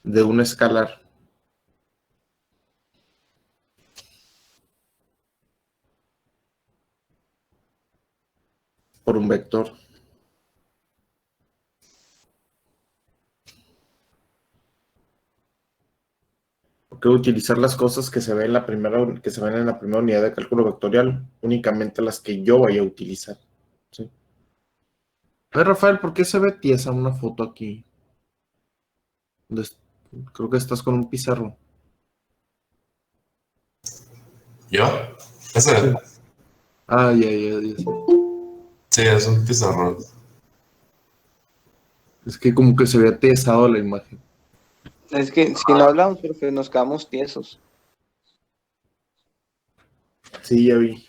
de un escalar por un vector. Porque utilizar las cosas que se ven en la primera unidad de cálculo vectorial, únicamente las que yo vaya a utilizar. ¿Sí? A ver, Rafael, ¿por qué se ve tiesa una foto aquí? Creo que estás con un pizarro. ¿Yo? Sí. Ese, Ah, ya. sí, es un pizarrón. Es que como que se ve tiesado la imagen. Es que si no hablamos, profe, nos quedamos tiesos. Sí, ya vi.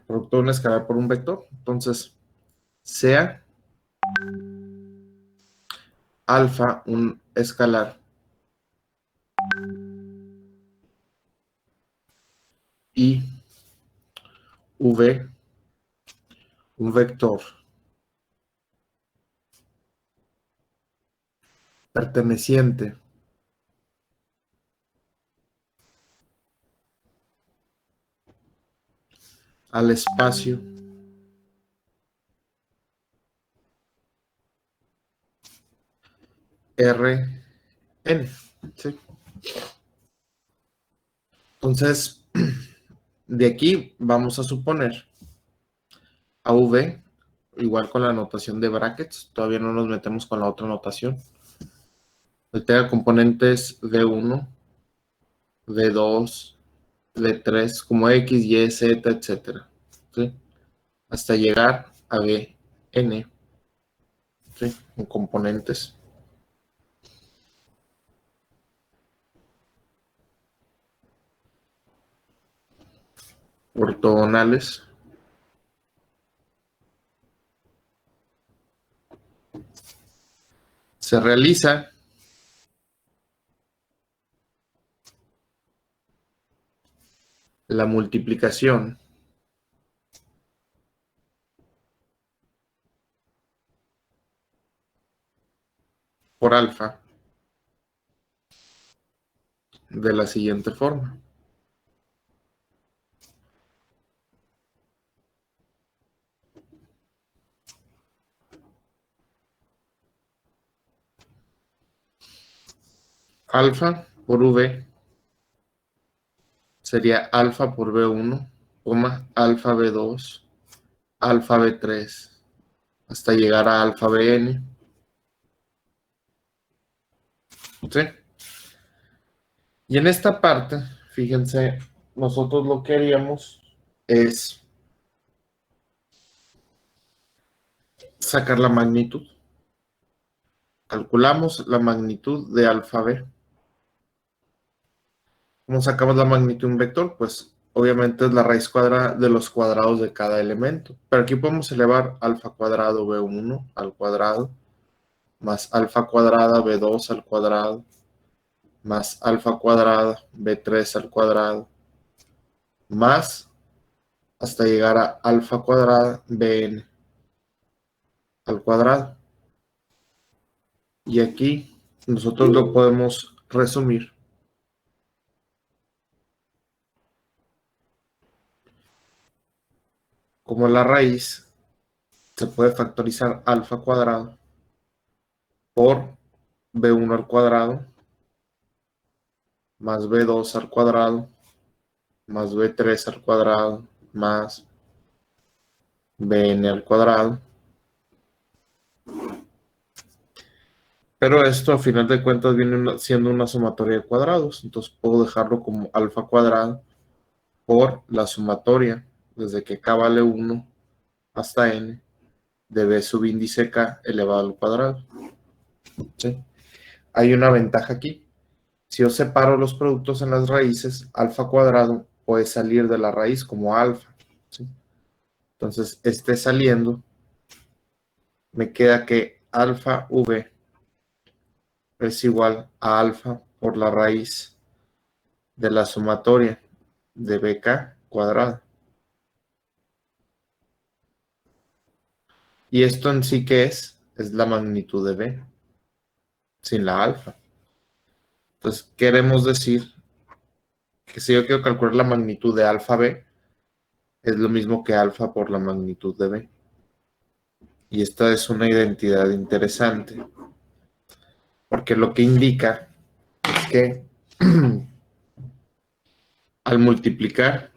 Producto de un escalar por un vector. Entonces, sea alfa un escalar y v un vector perteneciente al espacio Rn. ¿Sí? Entonces, de aquí vamos a suponer a v igual con la notación de brackets. Todavía no nos metemos con la otra notación. Que tenga componentes v1, v2, v3, como x, y, z, etcétera. ¿Sí? Hasta llegar a Vn, ¿sí? En componentes. Ortogonales se realiza la multiplicación por alfa de la siguiente forma. Alfa por v sería alfa por v1, alfa v2, alfa v3, hasta llegar a alfa vn. ¿Sí? Y en esta parte, fíjense, nosotros lo que haríamos es sacar la magnitud. Calculamos la magnitud de alfa v. ¿Cómo sacamos la magnitud de un vector? Pues obviamente es la raíz cuadrada de los cuadrados de cada elemento. Pero aquí podemos elevar alfa cuadrado v1 al cuadrado, más alfa cuadrada v2 al cuadrado, más alfa cuadrada v3 al cuadrado, más hasta llegar a alfa cuadrada vn al cuadrado. Y aquí nosotros lo podemos resumir como la raíz se puede factorizar alfa cuadrado por b1 al cuadrado más b2 al cuadrado más b3 al cuadrado más bn al cuadrado. Pero esto a final de cuentas viene siendo una sumatoria de cuadrados. Entonces puedo dejarlo como alfa cuadrado por la sumatoria desde que k vale 1 hasta n de b subíndice k elevado al cuadrado. ¿Sí? Hay una ventaja aquí. Si yo separo los productos en las raíces, alfa cuadrado puede salir de la raíz como alfa. ¿Sí? Entonces, saliendo, me queda que alfa v es igual a alfa por la raíz de la sumatoria de bk cuadrado. ¿Y esto en sí qué es? Es la magnitud de b. sin la alfa. Entonces, queremos decir que si yo quiero calcular la magnitud de alfa B, es lo mismo que alfa por la magnitud de B. Y esta es una identidad interesante, porque lo que indica es que al multiplicar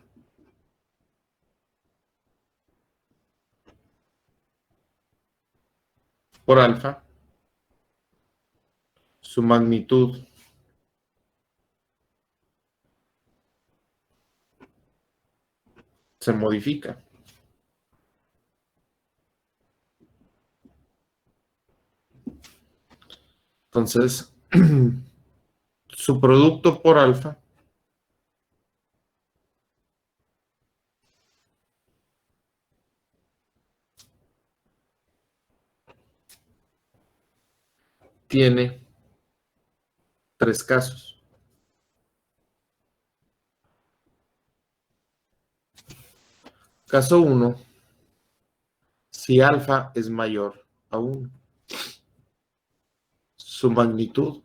por alfa, su magnitud se modifica. Entonces, su producto por alfa tiene 3 casos. Caso 1, si alfa es mayor a 1, su magnitud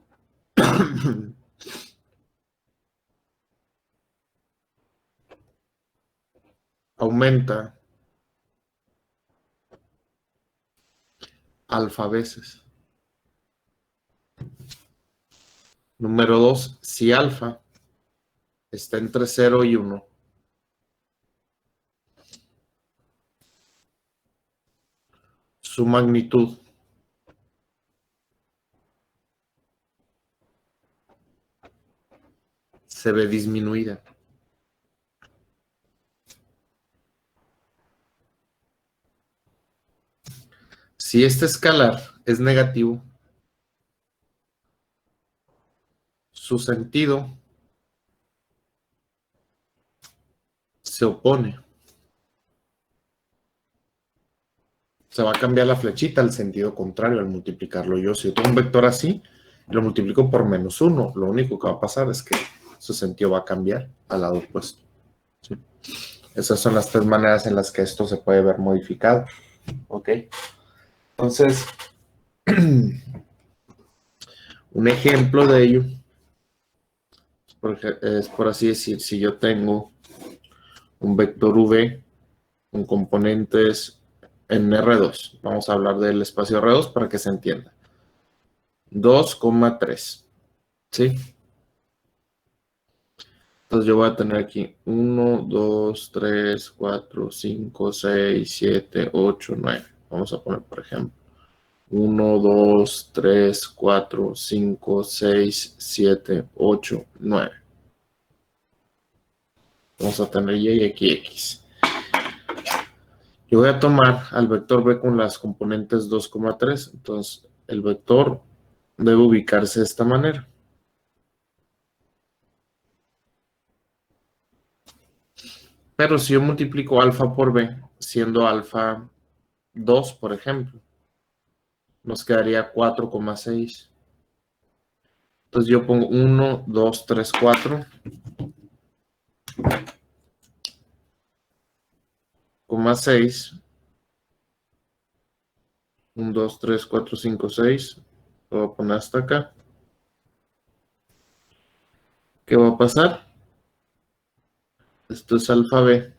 aumenta alfa veces. Número 2, si alfa está entre 0 y 1, su magnitud se ve disminuida. Si este escalar es negativo, su sentido se opone. Se va a cambiar la flechita al sentido contrario al multiplicarlo yo. Si yo tengo un vector así, lo multiplico por -1, lo único que va a pasar es que su sentido va a cambiar al lado opuesto. ¿Sí? Esas son las 3 maneras en las que esto se puede ver modificado. ¿Ok? Entonces, un ejemplo de ello es por así decir, si yo tengo un vector V con componentes en R2, vamos a hablar del espacio R2 para que se entienda. 2,3, ¿sí? Entonces yo voy a tener aquí 1, 2, 3, 4, 5, 6, 7, 8, 9. Vamos a poner, por ejemplo, 1, 2, 3, 4, 5, 6, 7, 8, 9. Vamos a tener Y y aquí X. Yo voy a tomar al vector B con las componentes 2,3. Entonces, el vector debe ubicarse de esta manera. Pero si yo multiplico alfa por B, siendo alfa 2, por ejemplo, nos quedaría 4,6. Entonces yo pongo 1, 2, 3, 4, 6, 1, 2, 3, 4, 5, 6. Lo voy a poner hasta acá. ¿Qué va a pasar? Esto es alfa B.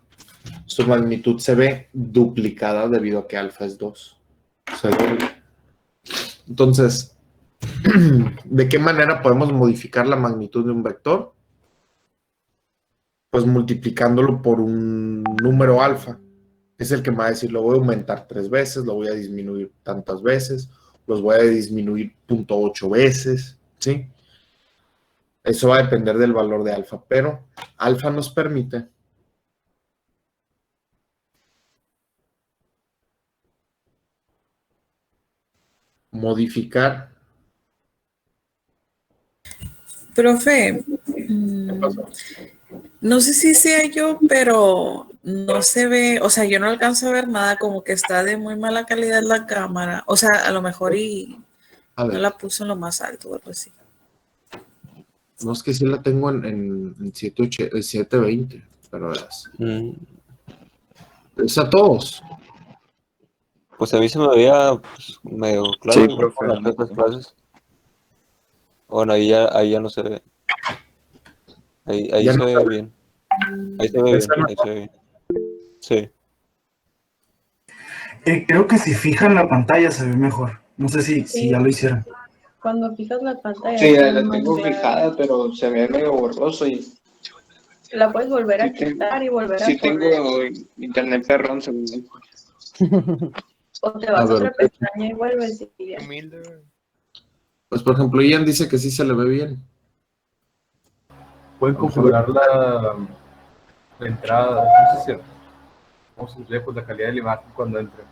Su magnitud se ve duplicada debido a que alfa es 2. Se doble. Entonces, ¿de qué manera podemos modificar la magnitud de un vector? Pues multiplicándolo por un número alfa. Es el que me va a decir, lo voy a aumentar 3 veces, lo voy a disminuir tantas veces, los voy a disminuir 0.8 veces, ¿sí? Eso va a depender del valor de alfa, pero alfa nos permite modificar. Profe, ¿Qué pasó? no sé si sea yo, pero no se ve, o sea, yo no alcanzo a ver nada, como que está de muy mala calidad la cámara. O sea, a lo mejor y A no ver, la puso en lo más alto o algo así. no es que sí la tengo en 720, pero verás. Es a todos. Pues a mí se me veía pues, medio claro, Sí, igual profe, con las otras clases. Bueno, ahí ya no se ve. Ahí Ya se no ve se ve. bien. Ahí se ve bien, Está ahí se ve bien. Sí. Creo que si fijan la pantalla se ve mejor. No sé si Sí. ya lo hicieron. Cuando fijas la pantalla, Sí, se ve la más tengo claro. fijada, pero se ve medio borroso y La puedes volver a sí tengo, quitar y volver a sí poner. tengo internet perrón, según yo. O te A vas a ver, otra pestaña y vuelves y ya. pues por ejemplo, Ian dice que sí se le ve bien. Pueden A lo mejor- configurar la entrada, no sé si cierto. Vamos a ver pues, la calidad de la imagen cuando entre.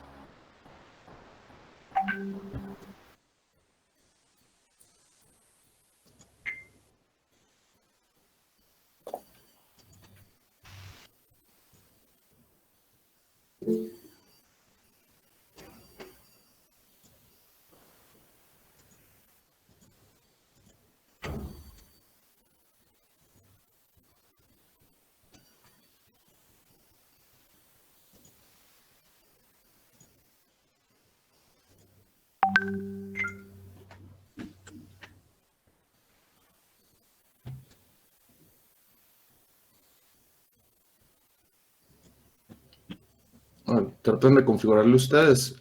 Traten de configurarle ustedes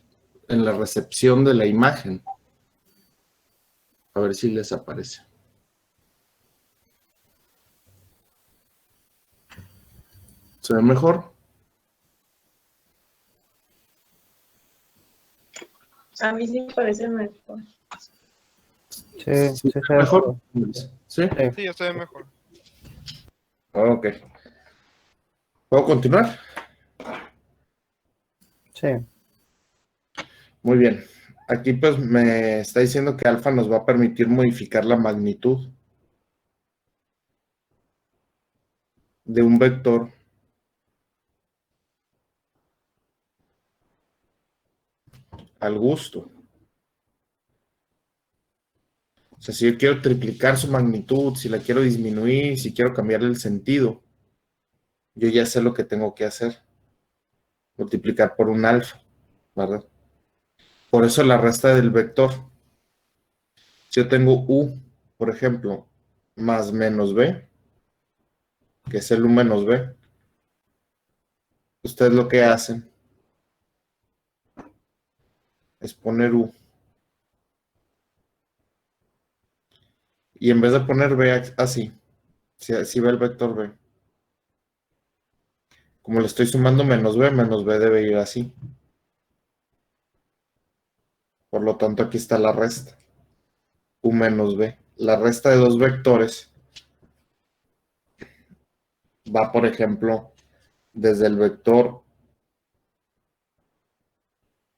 en la recepción de la imagen. A ver si les aparece. ¿Se ve mejor? A mí sí me parece mejor. Sí, sí se ve ¿Mejor? mejor. ¿Sí? Sí, ya se ve mejor. Ok. ¿Puedo continuar? Sí. Muy bien. Aquí pues me está diciendo que alfa nos va a permitir modificar la magnitud de un vector al gusto. O sea, si yo quiero triplicar su magnitud, si la quiero disminuir, si quiero cambiarle el sentido, yo ya sé lo que tengo que hacer. Multiplicar por un alfa, ¿verdad? Por eso la resta del vector. Si yo tengo u, por ejemplo, más menos b, que es el u menos b, ustedes lo que hacen es poner u. Y en vez de poner b así, si ve el vector b, como le estoy sumando menos b debe ir así. Por lo tanto, aquí está la resta. U menos b. La resta de dos vectores va, por ejemplo, desde el vector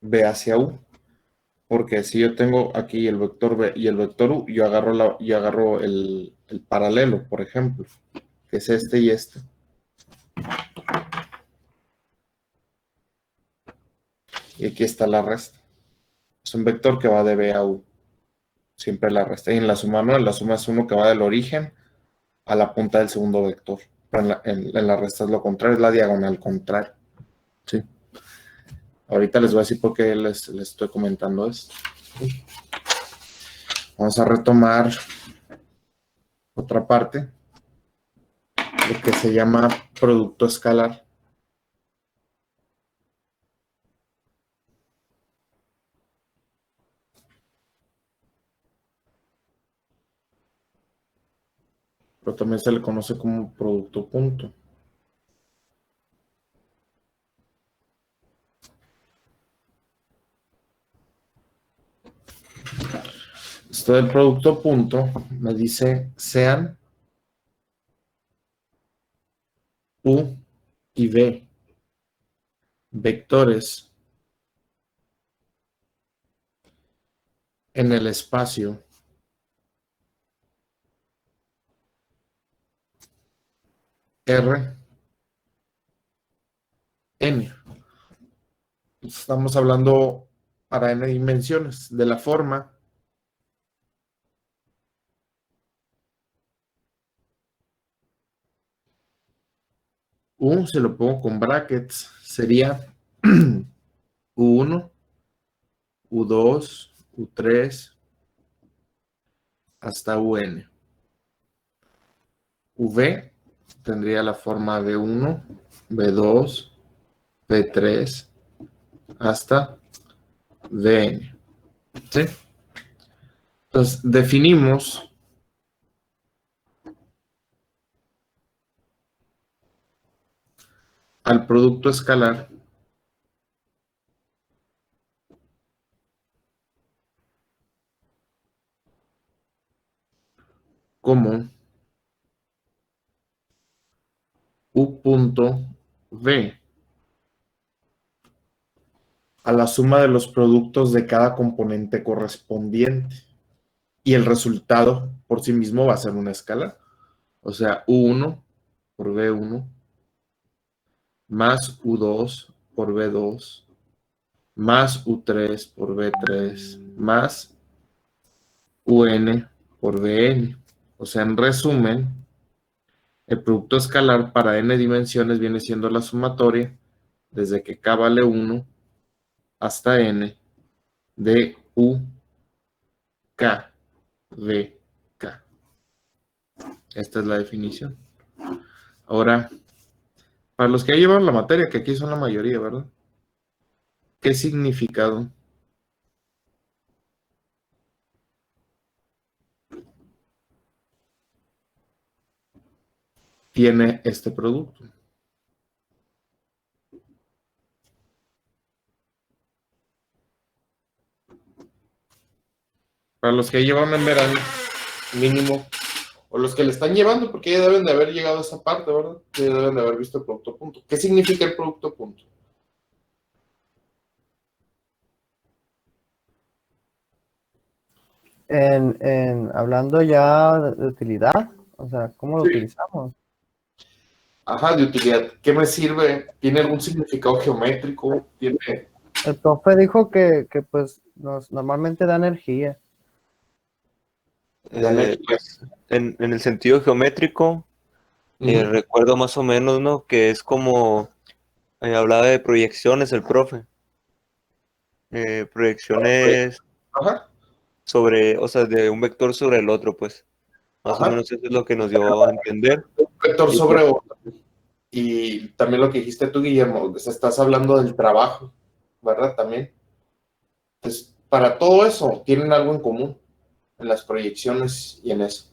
b hacia u. Porque si yo tengo aquí el vector b y el vector u, yo agarro el paralelo, por ejemplo, que es este y este. Y aquí está la resta. Es un vector que va de b a u. Siempre la resta. Y en la suma no, en la suma es uno que va del origen a la punta del segundo vector. Pero en la resta es lo contrario, es la diagonal contraria. ¿Sí? Ahorita les voy a decir por qué les estoy comentando esto. Vamos a retomar otra parte, lo que se llama producto escalar. Pero también se le conoce como producto punto. Esto del producto punto me dice sean u y v vectores en el espacio R n. Estamos hablando para n dimensiones de la forma u, se lo pongo con brackets, sería u1, u2, u3, hasta UN. V tendría la forma B1, B2, B3, hasta Vn. ¿Sí? Entonces, definimos al producto escalar como U punto V a la suma de los productos de cada componente correspondiente. Y el resultado por sí mismo va a ser una escala. O sea, U1 por B1 más U2 por B2 más U3 por B3 más UN por Bn. O sea, en resumen, el producto escalar para n dimensiones viene siendo la sumatoria desde que k vale 1 hasta n de U, K, V, K. Esta es la definición. Ahora, para los que ya llevan la materia, que aquí son la mayoría, ¿verdad? ¿Qué significado tiene este producto? Para los que llevan en verano, mínimo, o los que le están llevando, porque ya deben de haber llegado a esa parte, ¿verdad? Ya deben de haber visto el producto punto. ¿Qué significa el producto punto? Hablando ya de utilidad, o sea, ¿cómo lo Sí. utilizamos? Ajá, de utilidad. ¿Qué me sirve? ¿Tiene algún significado geométrico? ¿Tiene? El profe dijo que pues normalmente da energía. Pues, en el sentido geométrico, Ujú. recuerdo más o menos, ¿no? Que es como hablaba de proyecciones el profe. Proyecciones Ajá, sobre, o sea, de un vector sobre el otro, pues. Más o ajá. menos eso es lo que nos dio a entender. Un vector Y sobre pues, otro. Y también lo que dijiste tú, Guillermo, pues, estás hablando del trabajo, ¿verdad? También. Entonces, para todo eso, tienen algo en común en las proyecciones y en eso,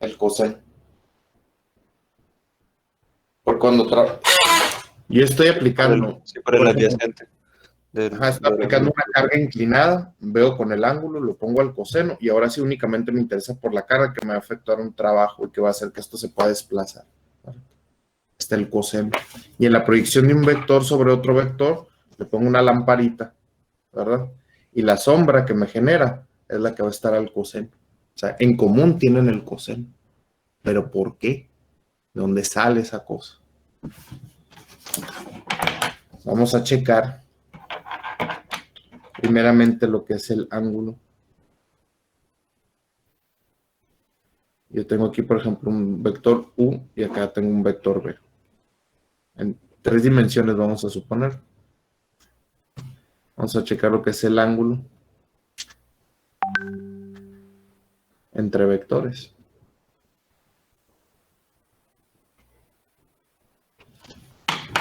el coseno. Por cuando yo estoy aplicando, sí, para el por ejemplo, adyacente. ajá, estoy aplicando una carga inclinada, veo con el ángulo, lo pongo al coseno y ahora sí únicamente me interesa por la carga que me va a efectuar un trabajo y que va a hacer que esto se pueda desplazar. Está el coseno. Y en la proyección de un vector sobre otro vector, le pongo una lamparita, ¿verdad? Y la sombra que me genera es la que va a estar al coseno. O sea, en común tienen el coseno. ¿Pero por qué? ¿De dónde sale esa cosa? Vamos a checar primeramente lo que es el ángulo. Yo tengo aquí, por ejemplo, un vector U y acá tengo un vector B. En 3 dimensiones vamos a suponer. Vamos a checar lo que es el ángulo entre vectores.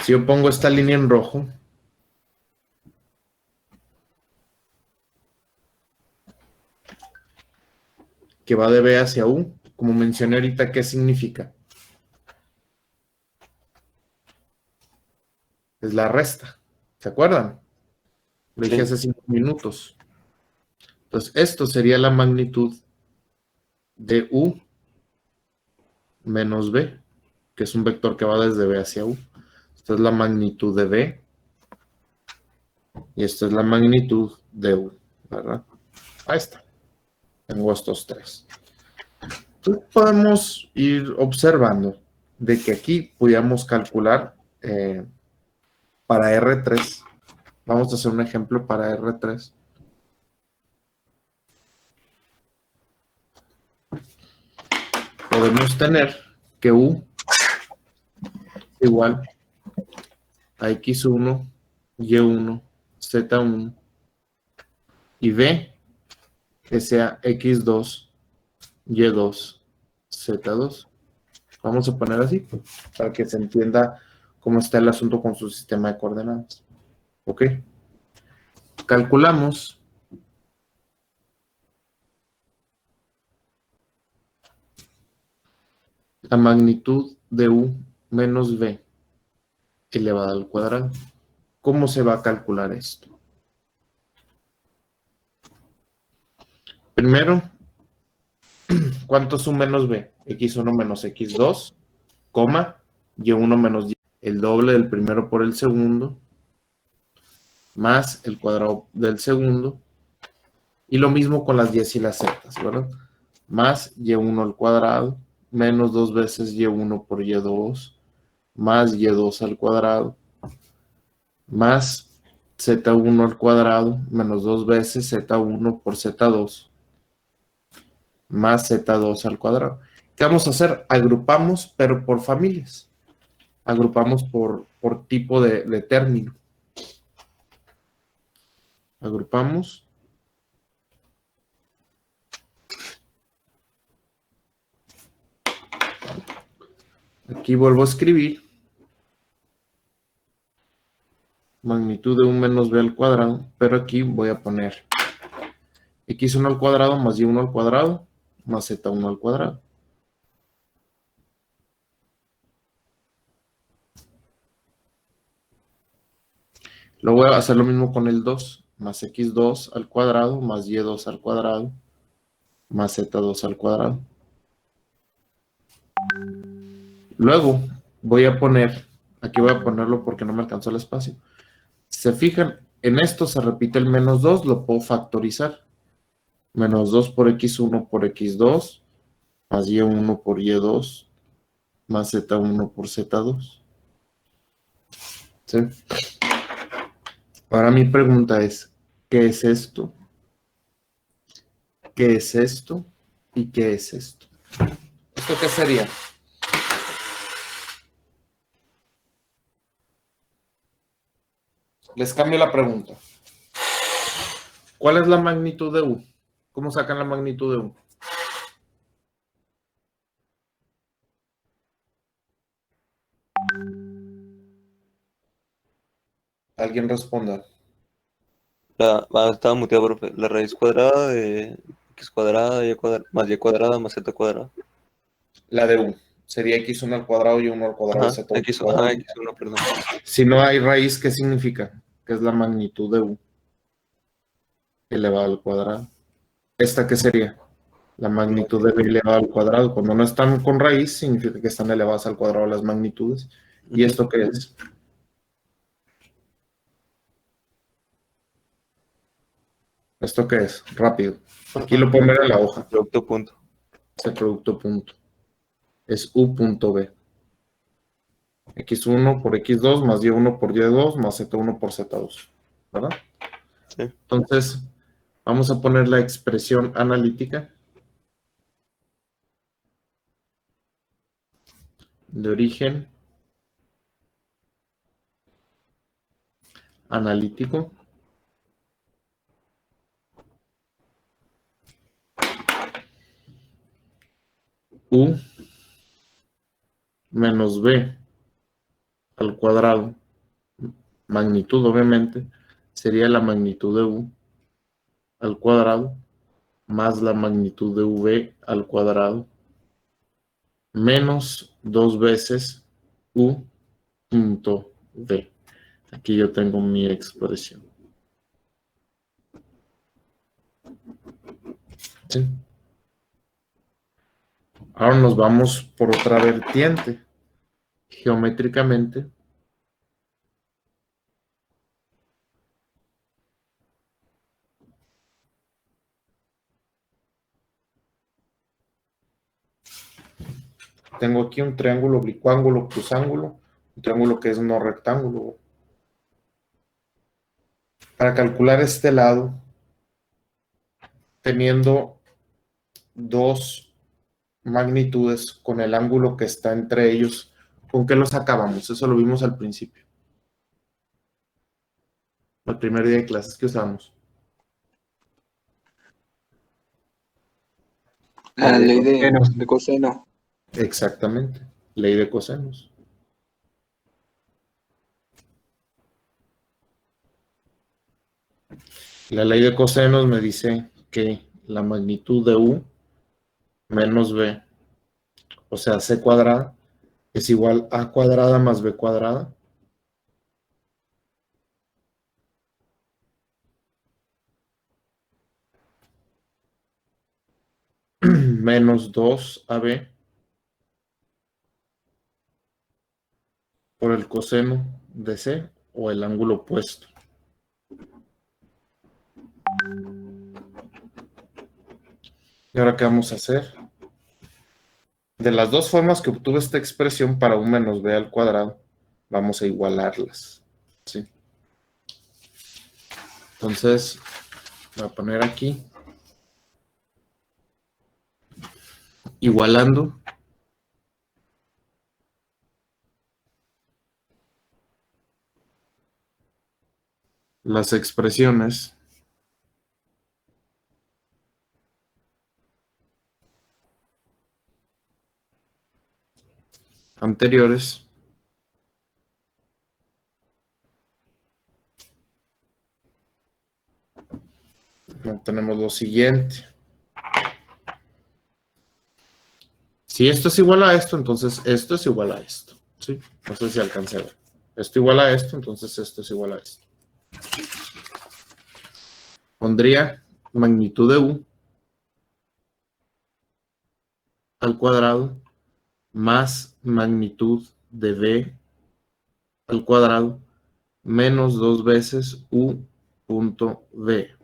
Si yo pongo esta línea en rojo, que va de B hacia U, como mencioné ahorita, ¿qué significa? Es la resta. ¿Se acuerdan? Lo dije hace 5 minutos. Entonces, esto sería la magnitud de U menos B, que es un vector que va desde B hacia U. Esta es la magnitud de B y esta es la magnitud de U, ¿verdad? Ahí está. Tengo estos tres. Entonces podemos ir observando de que aquí podíamos calcular para R3. Vamos a hacer un ejemplo para R3. Podemos tener que U igual a X1, Y1, Z1 y B que sea X2 Y2, Z2. Vamos a poner así para que se entienda cómo está el asunto con su sistema de coordenadas. ¿Ok? Calculamos la magnitud de U menos B elevado al cuadrado. ¿Cómo se va a calcular esto? Primero, ¿cuánto es U menos B? X1 menos X2, coma, Y1 menos Y. El doble del primero por el segundo, más el cuadrado del segundo. Y lo mismo con las 10 y las z, ¿verdad? Más Y1 al cuadrado, menos 2 veces Y1 por Y2, más Y2 al cuadrado, más Z1 al cuadrado, menos 2 veces Z1 por Z2, más Z2 al cuadrado. ¿Qué vamos a hacer? Agrupamos, pero por familias. Agrupamos por tipo de término. Agrupamos. Aquí vuelvo a escribir. Magnitud de 1 menos B al cuadrado, pero aquí voy a poner X1 al cuadrado más Y1 al cuadrado más Z1 al cuadrado. Luego voy a hacer lo mismo con el 2, más X2 al cuadrado más Y2 al cuadrado más Z2 al cuadrado. Luego voy a poner, aquí voy a ponerlo porque no me alcanzó el espacio. Si se fijan, en esto se repite el menos 2, lo puedo factorizar. Menos 2 por X1 por X2, más Y1 por Y2, más Z1 por Z2. ¿Sí? Ahora mi pregunta es, ¿qué es esto? ¿Qué es esto? ¿Y qué es esto? ¿Esto qué sería? Les cambio la pregunta. ¿Cuál es la magnitud de U? ¿Cómo sacan la magnitud de U? Alguien responda. Estaba muteado, profe. La raíz cuadrada de x cuadrada, más y cuadrada más z cuadrada. La de U. Sería X1 al cuadrado y 1 al cuadrado. Ajá, Z1 al x, cuadrado. ajá, x1, perdón. Si no hay raíz, ¿qué significa? Que es la magnitud de U elevado al cuadrado. ¿Esta qué sería? La magnitud de B elevado al cuadrado. Cuando no están con raíz, significa que están elevadas al cuadrado las magnitudes. ¿Y esto qué es? ¿Esto qué es? Rápido. Aquí lo pueden ver en la hoja. Producto punto. Ese producto punto. Es U punto B. X1 por X2 más Y1 por Y2 más Z1 por Z2. ¿Verdad? Sí. Entonces, vamos a poner la expresión analítica de origen analítico U menos B al cuadrado, magnitud obviamente, sería la magnitud de U al cuadrado más la magnitud de V al cuadrado menos 2 veces U punto V. Aquí yo tengo mi expresión. ¿Sí? Ahora nos vamos por otra vertiente. Geométricamente, tengo aquí un triángulo oblicuángulo cruzángulo, un triángulo que es no rectángulo. Para calcular este lado, teniendo dos magnitudes con el ángulo que está entre ellos, ¿con qué los acabamos? Eso lo vimos al principio. El primer día de clases que usamos. La ley de coseno. coseno. Exactamente, ley de cosenos. La ley de cosenos me dice que la magnitud de U menos B, o sea, C cuadrada, es igual a A cuadrada más B cuadrada. Menos 2AB por el coseno de C o el ángulo opuesto. ¿Y ahora qué vamos a hacer? De las dos formas que obtuve esta expresión para un menos b al cuadrado, vamos a igualarlas. ¿Sí? Entonces, voy a poner aquí, igualando las expresiones anteriores tenemos lo siguiente. Si esto es igual a esto, entonces esto es igual a esto. ¿Sí? No sé si alcancé a ver. Esto igual a esto, entonces esto es igual a esto. Pondría magnitud de U al cuadrado más magnitud de B al cuadrado menos 2 veces U punto B.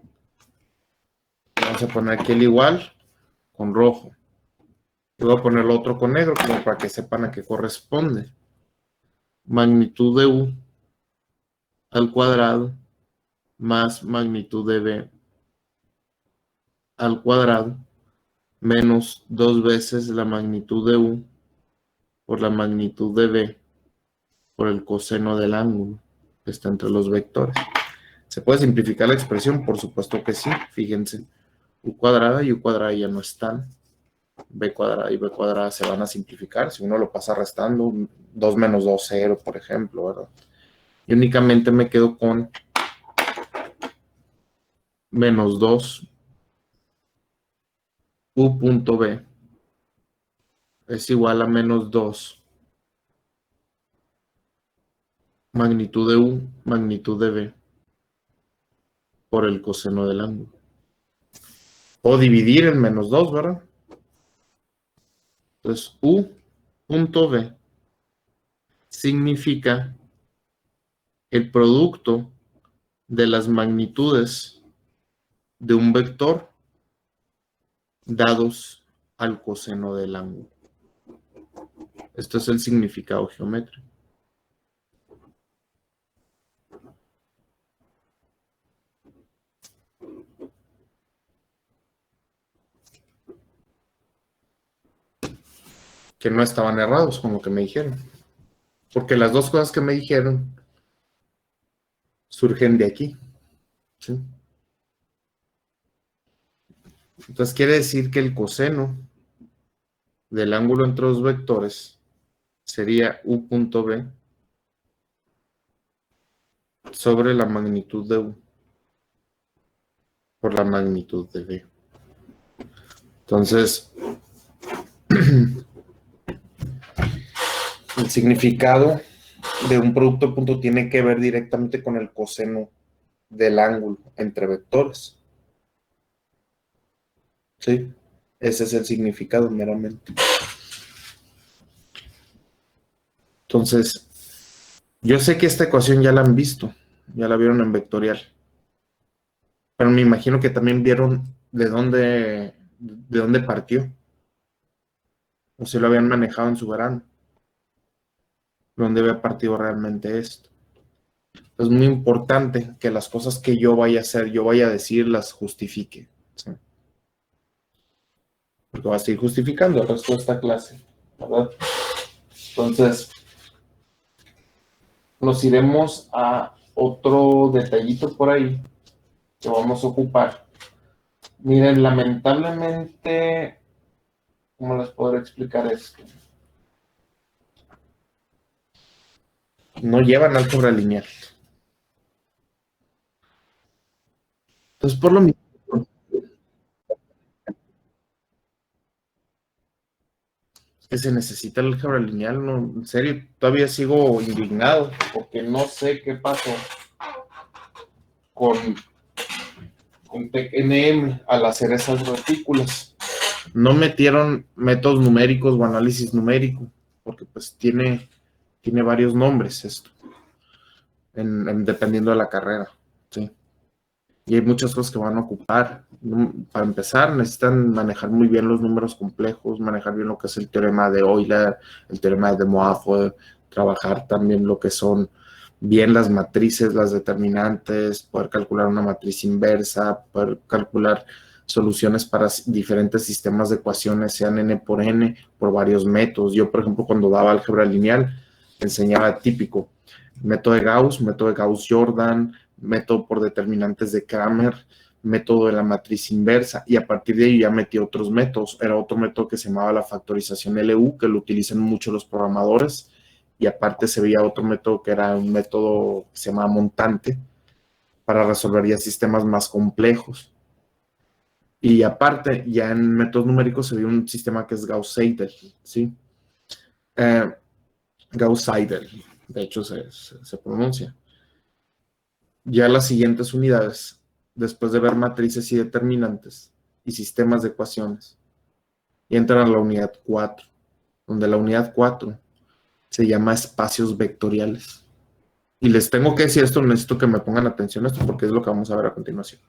Vamos a poner aquí el igual con rojo. Y voy a poner el otro con negro como para que sepan a qué corresponde. Magnitud de U al cuadrado más magnitud de B al cuadrado menos 2 veces la magnitud de U por la magnitud de B por el coseno del ángulo que está entre los vectores. ¿Se puede simplificar la expresión? Por supuesto que sí. Fíjense, U cuadrada y U cuadrada ya no están. B cuadrada y B cuadrada se van a simplificar. Si uno lo pasa restando, 2 menos 2, 0, por ejemplo, ¿verdad? Y únicamente me quedo con menos 2 U punto B es igual a menos 2 magnitud de U, magnitud de B por el coseno del ángulo. O dividir en menos 2, ¿verdad? Entonces, U punto B significa el producto de las magnitudes de un vector dados al coseno del ángulo. Esto es el significado geométrico. Que no estaban errados con lo que me dijeron. Porque las dos cosas que me dijeron surgen de aquí. ¿Sí? Entonces quiere decir que el coseno del ángulo entre los vectores sería U punto B sobre la magnitud de U por la magnitud de B. Entonces, el significado de un producto de punto tiene que ver directamente con el coseno del ángulo entre vectores. ¿Sí? Ese es el significado meramente. Entonces, yo sé que esta ecuación ya la han visto, ya la vieron en vectorial. Pero me imagino que también vieron de dónde partió. O si lo habían manejado en su verano. Dónde había partido realmente esto. Es muy importante que las cosas que yo vaya a hacer, yo vaya a decir, las justifique. ¿Sí? Porque va a seguir justificando el resto de esta clase, ¿verdad? Entonces, nos iremos a otro detallito por ahí que vamos a ocupar. Miren, lamentablemente ¿Cómo les podré explicar esto? No llevan álgebra lineal. Entonces, por lo mismo, que se necesita el álgebra lineal, no, en serio, todavía sigo indignado porque no sé qué pasó con TecNM al hacer esas retículas. No metieron métodos numéricos o análisis numérico, porque pues tiene varios nombres esto, dependiendo de la carrera, ¿sí? Y hay muchas cosas que van a ocupar. Para empezar, necesitan manejar muy bien los números complejos, manejar bien lo que es el teorema de Euler, el teorema de De Moivre, trabajar también lo que son bien las matrices, las determinantes, poder calcular una matriz inversa, poder calcular soluciones para diferentes sistemas de ecuaciones, sean n por n, por varios métodos. Yo, por ejemplo, cuando daba álgebra lineal, enseñaba típico método de Gauss-Jordan, método por determinantes de Cramer, método de la matriz inversa, y a partir de ahí ya metí otros métodos. Era otro método que se llamaba la factorización LU, que lo utilizan mucho los programadores, y aparte se veía otro método que era un método que se llamaba montante, para resolver ya sistemas más complejos. Y aparte, ya en métodos numéricos se ve un sistema que es Gauss-Seidel, ¿sí? Gauss-Seidel, de hecho se pronuncia. Ya las siguientes unidades, después de ver matrices y determinantes y sistemas de ecuaciones, y entran a la unidad 4, donde la unidad 4 se llama espacios vectoriales. Y les tengo que decir esto, necesito que me pongan atención a esto porque es lo que vamos a ver a continuación.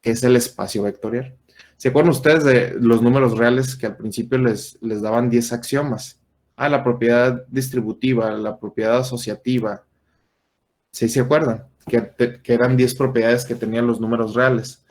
¿Qué es el espacio vectorial? ¿Se acuerdan ustedes de los números reales que al principio les daban 10 axiomas? La propiedad distributiva, la propiedad asociativa. ¿Sí se acuerdan? Que eran 10 propiedades que tenían los números reales.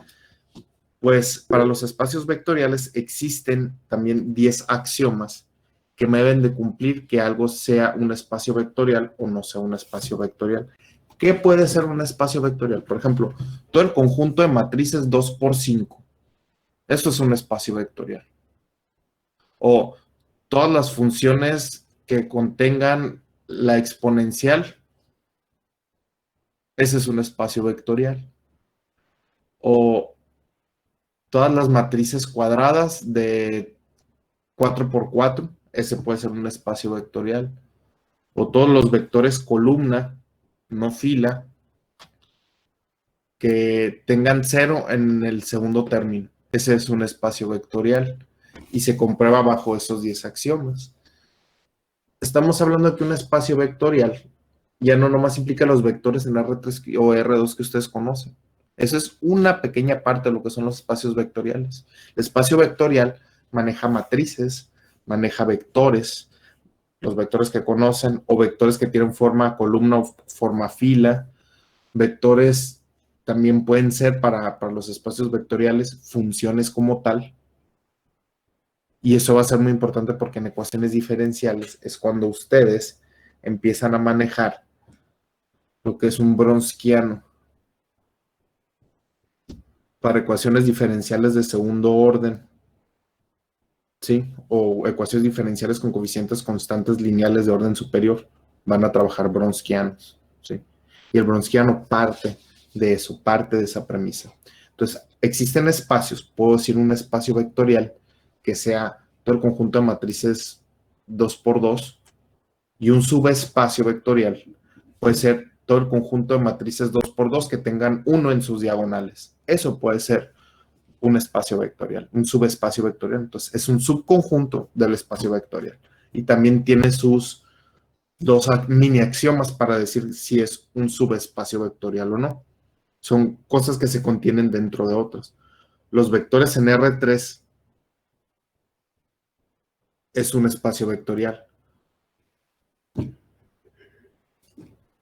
Pues para los espacios vectoriales existen también 10 axiomas que me deben de cumplir que algo sea un espacio vectorial o no sea un espacio vectorial. ¿Qué puede ser un espacio vectorial? Por ejemplo, todo el conjunto de matrices 2×5. Esto es un espacio vectorial. O todas las funciones que contengan la exponencial. Ese es un espacio vectorial. O todas las matrices cuadradas de 4×4. Ese puede ser un espacio vectorial. O todos los vectores columna, no fila, que tengan 0 en el segundo término. Ese es un espacio vectorial y se comprueba bajo esos 10 axiomas. Estamos hablando de que un espacio vectorial ya no nomás implica los vectores en R3 o R2 que ustedes conocen. Eso es una pequeña parte de lo que son los espacios vectoriales. El espacio vectorial maneja matrices, maneja vectores, los vectores que conocen, o vectores que tienen forma columna o forma fila. Vectores también pueden ser para los espacios vectoriales funciones como tal. Y eso va a ser muy importante porque en ecuaciones diferenciales es cuando ustedes empiezan a manejar lo que es un Wronskiano para ecuaciones diferenciales de segundo orden, ¿sí? O ecuaciones diferenciales con coeficientes constantes lineales de orden superior. Van a trabajar Wronskianos, ¿sí? Y el Wronskiano parte de eso, parte de esa premisa. Entonces, existen espacios, puedo decir un espacio vectorial que sea todo el conjunto de matrices 2×2 y un subespacio vectorial puede ser todo el conjunto de matrices 2×2 que tengan 1 en sus diagonales. Eso puede ser un espacio vectorial, un subespacio vectorial. Entonces, es un subconjunto del espacio vectorial. Y también tiene sus 2 mini axiomas para decir si es un subespacio vectorial o no. Son cosas que se contienen dentro de otros. Los vectores en R3 es un espacio vectorial.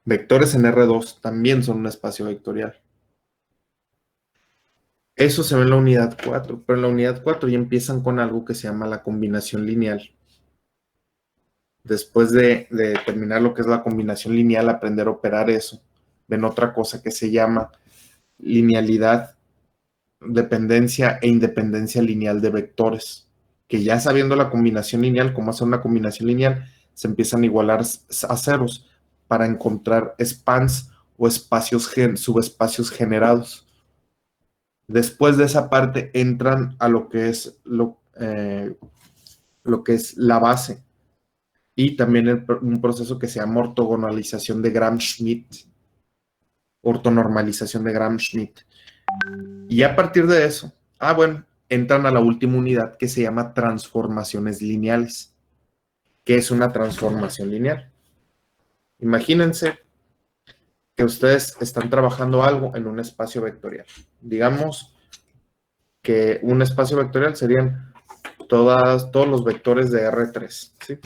Vectores en R2 también son un espacio vectorial. Eso se ve en la unidad 4, pero en la unidad 4 ya empiezan con algo que se llama la combinación lineal. Después de terminar lo que es la combinación lineal, aprender a operar eso, ven otra cosa que se llama linealidad, dependencia e independencia lineal de vectores, que ya sabiendo la combinación lineal, cómo hacer una combinación lineal, se empiezan a igualar a ceros para encontrar spans o subespacios generados. Después de esa parte entran a lo que es la base y también un proceso que se llama ortogonalización de Gram-Schmidt, ortonormalización de Gram-Schmidt. Y a partir de eso, entran a la última unidad que se llama transformaciones lineales. ¿Qué es una transformación lineal? Imagínense que ustedes están trabajando algo en un espacio vectorial. Digamos que un espacio vectorial serían todos los vectores de R3, ¿sí?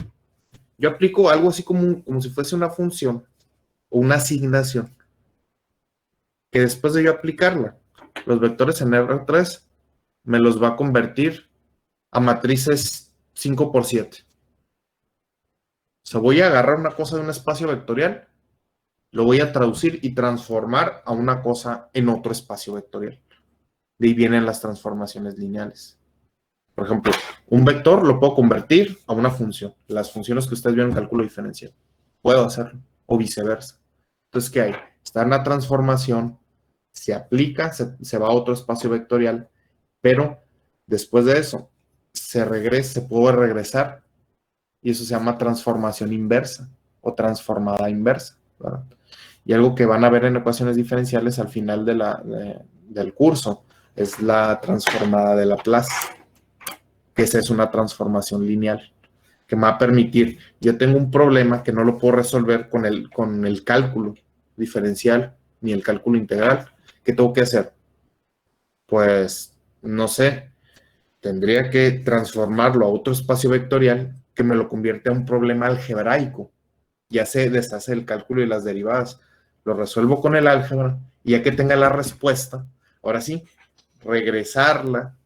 Yo aplico algo así como si fuese una función o una asignación, que después de yo aplicarla, los vectores en R3 me los va a convertir a matrices 5x7. O sea, voy a agarrar una cosa de un espacio vectorial, lo voy a traducir y transformar a una cosa en otro espacio vectorial. De ahí vienen las transformaciones lineales. Por ejemplo, un vector lo puedo convertir a una función. Las funciones que ustedes vieron en cálculo diferencial. Puedo hacerlo, o viceversa. Entonces, ¿qué hay? Está en la transformación, se aplica, se va a otro espacio vectorial, pero después de eso, se puede regresar, y eso se llama transformación inversa, o transformada inversa, ¿verdad? Y algo que van a ver en ecuaciones diferenciales al final del curso es la transformada de Laplace, que esa es una transformación lineal, que me va a permitir, yo tengo un problema que no lo puedo resolver con el cálculo diferencial, ni el cálculo integral. ¿Qué tengo que hacer? Pues, no sé, tendría que transformarlo a otro espacio vectorial que me lo convierte a un problema algebraico. Ya se deshace el cálculo y las derivadas. Lo resuelvo con el álgebra y ya que tenga la respuesta, ahora sí, regresarla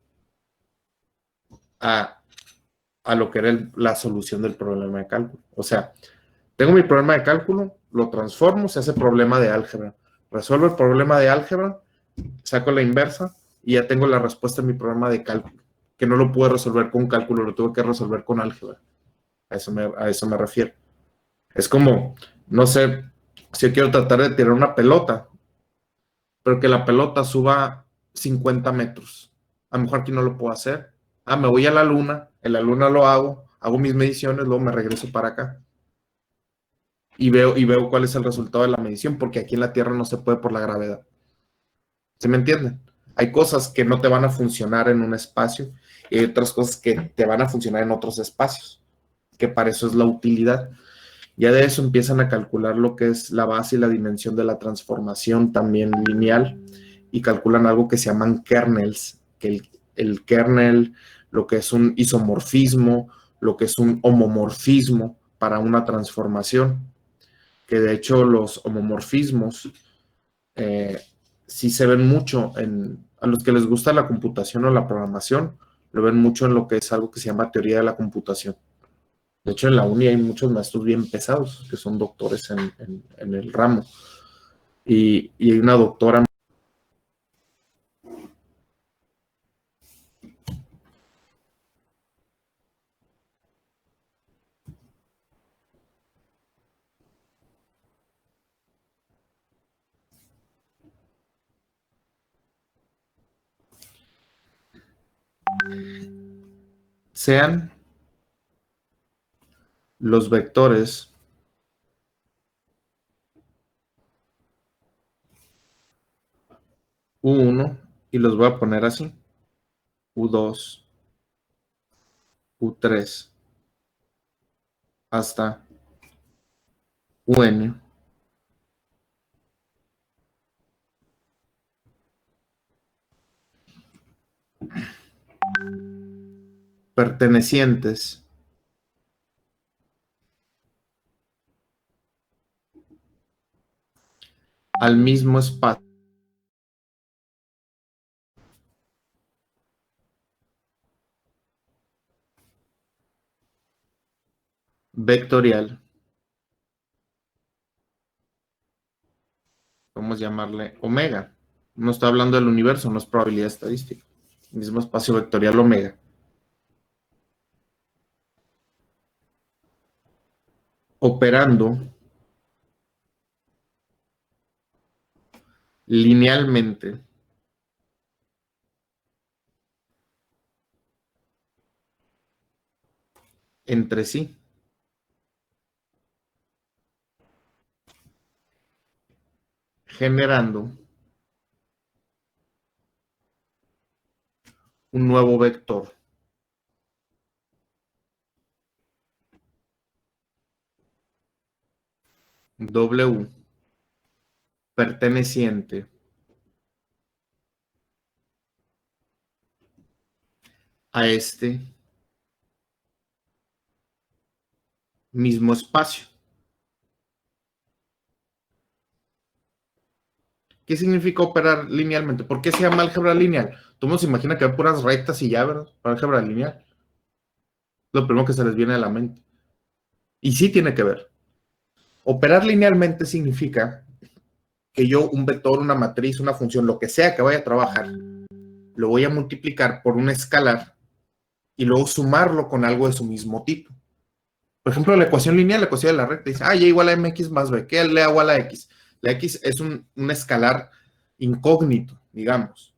a lo que era la solución del problema de cálculo. O sea, tengo mi problema de cálculo, lo transformo, se hace problema de álgebra. Resuelvo el problema de álgebra, saco la inversa y ya tengo la respuesta a mi problema de cálculo, que no lo pude resolver con cálculo, lo tuve que resolver con álgebra. A eso me refiero. Es como, no sé, si yo quiero tratar de tirar una pelota, pero que la pelota suba 50 metros. A lo mejor aquí no lo puedo hacer. Me voy a la luna, en la luna lo hago mis mediciones, luego me regreso para acá. Y veo cuál es el resultado de la medición, porque aquí en la Tierra no se puede por la gravedad. ¿Sí me entienden? Hay cosas que no te van a funcionar en un espacio y hay otras cosas que te van a funcionar en otros espacios, que para eso es la utilidad. Ya de eso empiezan a calcular lo que es la base y la dimensión de la transformación también lineal y calculan algo que se llaman kernels, que el kernel, lo que es un isomorfismo, lo que es un homomorfismo para una transformación, que de hecho los homomorfismos sí se ven mucho a los que les gusta la computación o la programación, lo ven mucho en lo que es algo que se llama teoría de la computación. De hecho, en la uni hay muchos maestros bien pesados que son doctores en el ramo. Y hay una doctora. Sean los vectores U1 y los voy a poner así, U2, U3, hasta UN. Pertenecientes al mismo espacio vectorial, vamos a llamarle omega. No estoy hablando del universo, no es probabilidad estadística. Mismo espacio vectorial omega. operando linealmente entre sí. Generando un nuevo vector. W perteneciente a este mismo espacio. ¿Qué significa operar linealmente? ¿Por qué se llama álgebra lineal? Todo el mundo se imagina que hay puras rectas y ya, ¿verdad? Para álgebra lineal. Lo primero que se les viene a la mente. Y sí tiene que ver. Operar linealmente significa que yo un vector, una matriz, una función, lo que sea que vaya a trabajar, lo voy a multiplicar por un escalar y luego sumarlo con algo de su mismo tipo. Por ejemplo, la ecuación lineal, la ecuación de la recta, dice, y igual a mx más b. ¿Qué le hago a la x? La x es un escalar incógnito, digamos,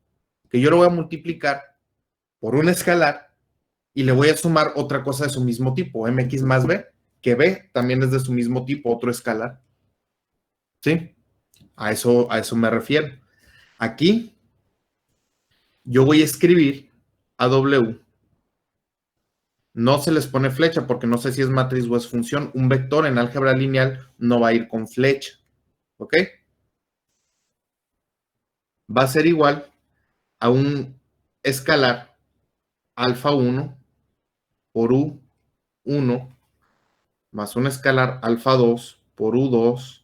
que yo lo voy a multiplicar por un escalar y le voy a sumar otra cosa de su mismo tipo, mx más b, que b también es de su mismo tipo, otro escalar. ¿Sí? A eso me refiero. Aquí yo voy a escribir a w. No se les pone flecha porque no sé si es matriz o es función. Un vector en álgebra lineal no va a ir con flecha. ¿Ok? Va a ser igual a un escalar alfa 1 por U1 más un escalar alfa 2 por U2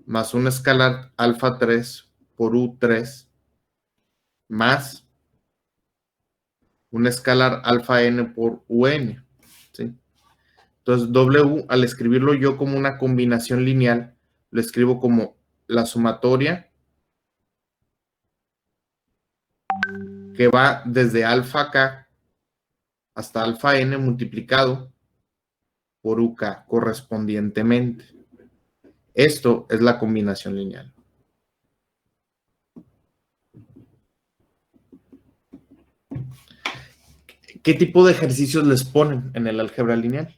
más un escalar alfa 3 por U3 más un escalar alfa n por UN. ¿Sí? Entonces, W, al escribirlo yo como una combinación lineal, lo escribo como la sumatoria que va desde alfa k hasta alfa n multiplicado por UK correspondientemente. Esto es la combinación lineal. ¿Qué tipo de ejercicios les ponen en el álgebra lineal?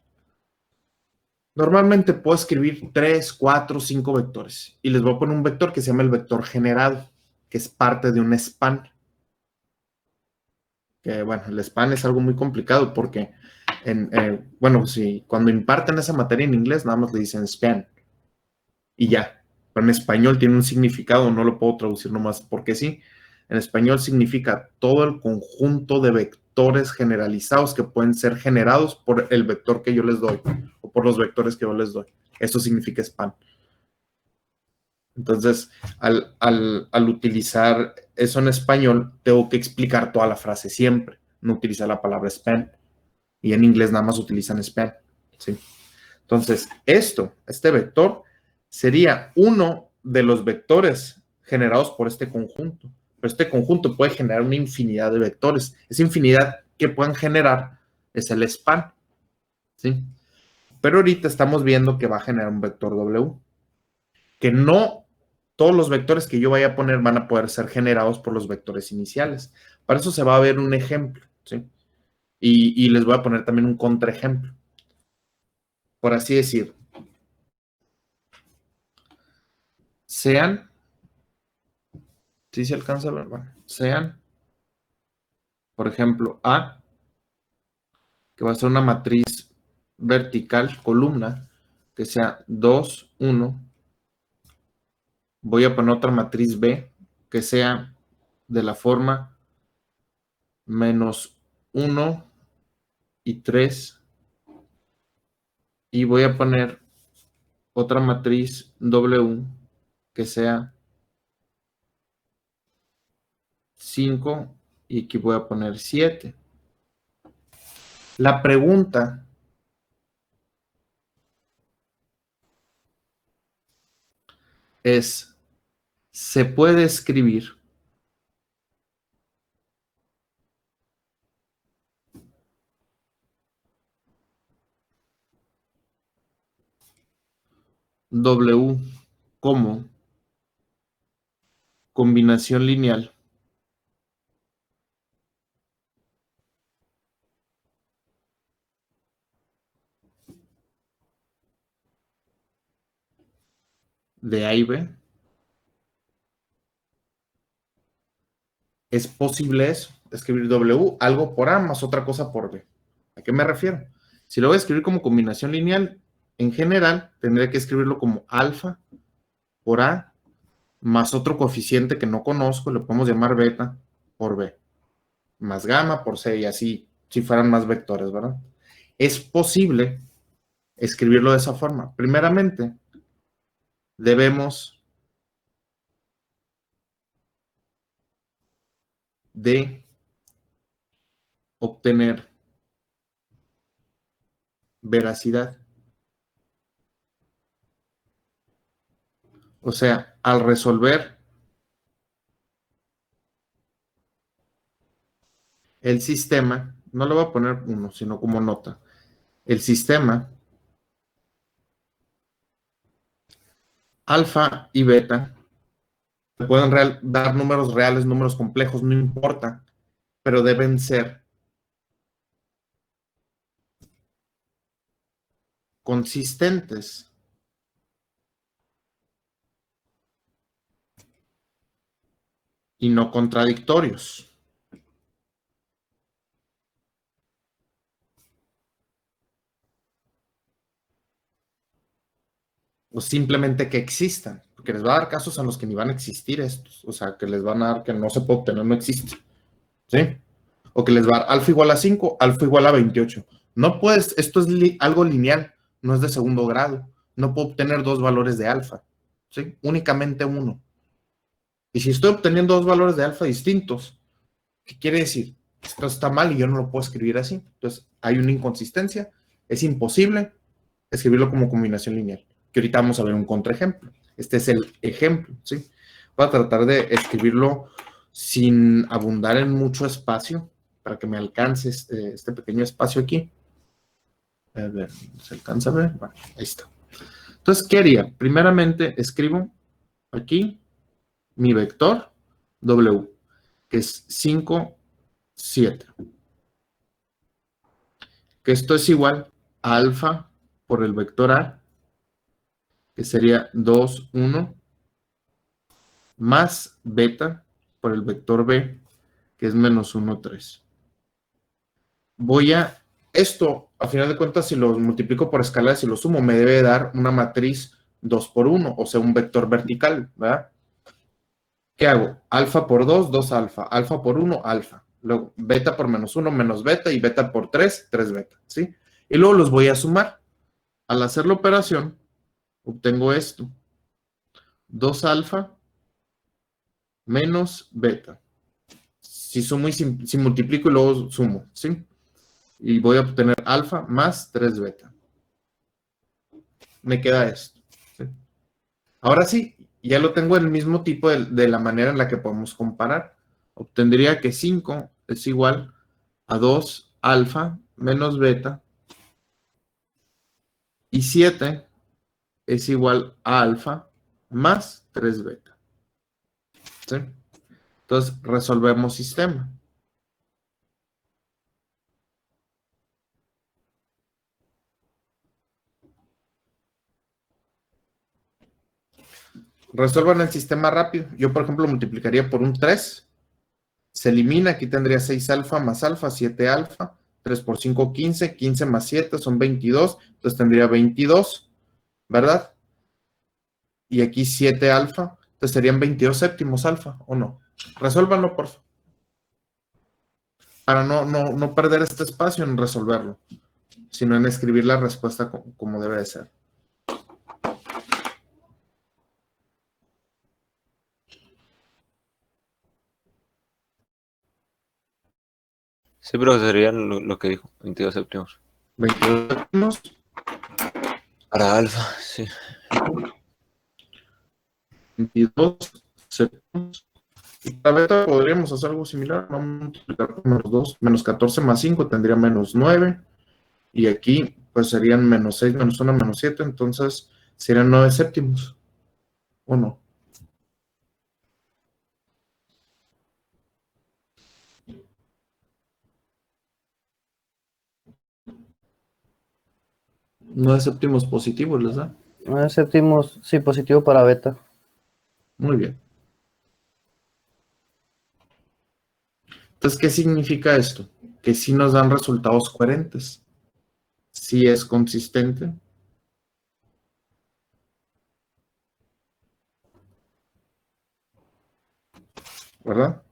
Normalmente puedo escribir 3, 4, 5 vectores y les voy a poner un vector que se llama el vector generado, que es parte de un span. Que bueno, el span es algo muy complicado porque, bueno, si cuando imparten esa materia en inglés, nada más le dicen span y ya. Pero en español tiene un significado, no lo puedo traducir nomás porque sí. En español significa todo el conjunto de vectores generalizados que pueden ser generados por el vector que yo les doy o por los vectores que yo les doy. Eso significa span. Entonces, al utilizar eso en español, tengo que explicar toda la frase siempre, no utilizar la palabra span. Y en inglés nada más utilizan span. ¿Sí? Entonces, este vector, sería uno de los vectores generados por este conjunto. Pero este conjunto puede generar una infinidad de vectores. Esa infinidad que puedan generar es el span. ¿Sí? Pero ahorita estamos viendo que va a generar un vector W. Que no todos los vectores que yo vaya a poner van a poder ser generados por los vectores iniciales. Para eso se va a ver un ejemplo. ¿Sí? Y les voy a poner también un contraejemplo. Por así decir, sean, si se alcanza a ver, bueno, sean, por ejemplo, A, que va a ser una matriz vertical, columna, que sea 2, 1. Voy a poner otra matriz B, que sea de la forma menos 1 y 3. Y voy a poner otra matriz W, que sea 5, y aquí voy a poner 7. La pregunta es, ¿se puede escribir W como combinación lineal de A y B, es posible eso, escribir W, algo por A más otra cosa por B. ¿A qué me refiero? Si lo voy a escribir como combinación lineal, en general tendría que escribirlo como alfa por A más otro coeficiente que no conozco, le podemos llamar beta por B, más gamma por C y así, si fueran más vectores, ¿verdad? Es posible escribirlo de esa forma. Primeramente, debemos de obtener veracidad. O sea, al resolver el sistema, no le voy a poner 1, sino como nota, el sistema alfa y beta pueden dar números reales, números complejos, no importa, pero deben ser consistentes y no contradictorios. O simplemente que existan, porque les va a dar casos en los que ni van a existir estos, o sea, que les van a dar que no se puede obtener, no existe, ¿sí? O que les va a dar alfa igual a 5, alfa igual a 28. No puedes, esto es algo lineal, no es de segundo grado, no puedo obtener dos valores de alfa, ¿sí? Únicamente uno. Y si estoy obteniendo dos valores de alfa distintos, ¿qué quiere decir? Esto está mal y yo no lo puedo escribir así. Entonces, hay una inconsistencia, es imposible escribirlo como combinación lineal. Que ahorita vamos a ver un contraejemplo. Este es el ejemplo, ¿sí? Voy a tratar de escribirlo sin abundar en mucho espacio para que me alcance este pequeño espacio aquí. A ver, ¿se alcanza a ver? Bueno, ahí está. Entonces, ¿qué haría? Primeramente, escribo aquí mi vector W, que es 5, 7. Que esto es igual a alfa por el vector A, que sería 2, 1, más beta por el vector B, que es menos 1, 3. Esto, a final de cuentas, si lo multiplico por escalares y lo sumo, me debe dar una matriz 2 por 1, o sea, un vector vertical, ¿verdad? ¿Qué hago? Alfa por 2, 2 alfa, alfa por 1, alfa. Luego, beta por menos 1, menos beta, y beta por 3, 3 beta, ¿sí? Y luego los voy a sumar. Al hacer la operación, obtengo esto. 2 alfa menos beta. Si sumo y si multiplico y luego sumo, ¿sí? Y voy a obtener alfa más 3 beta. Me queda esto, ¿sí? Ahora sí, ya lo tengo en el mismo tipo de la manera en la que podemos comparar. Obtendría que 5 es igual a 2 alfa menos beta y 7 es igual a alfa más 3 beta. ¿Sí? Entonces, resolvemos sistema. Resuelvan el sistema rápido. Yo, por ejemplo, multiplicaría por un 3. Se elimina. Aquí tendría 6 alfa más alfa, 7 alfa. 3 por 5, 15. 15 más 7 son 22. Entonces tendría 22, ¿verdad? Y aquí 7 alfa. Entonces serían 22 séptimos alfa, ¿o no? Resuélvanlo, por favor. Para no perder este espacio en resolverlo, sino en escribir la respuesta como debe de ser. Sí, pero sería lo que dijo, 22 séptimos. 22 séptimos. Para alfa, sí. 22 séptimos. Y para beta podríamos hacer algo similar. Vamos a multiplicar por menos 2. Menos 14 más 5 tendría menos 9. Y aquí pues serían menos 6, menos 1, menos 7. Entonces Serían 9 séptimos, ¿o no? Nueve séptimos positivos, ¿les da? 9 séptimos, sí, positivo para beta. Muy bien. Entonces, ¿qué significa esto? Que sí nos dan resultados coherentes. Sí es consistente. ¿Verdad?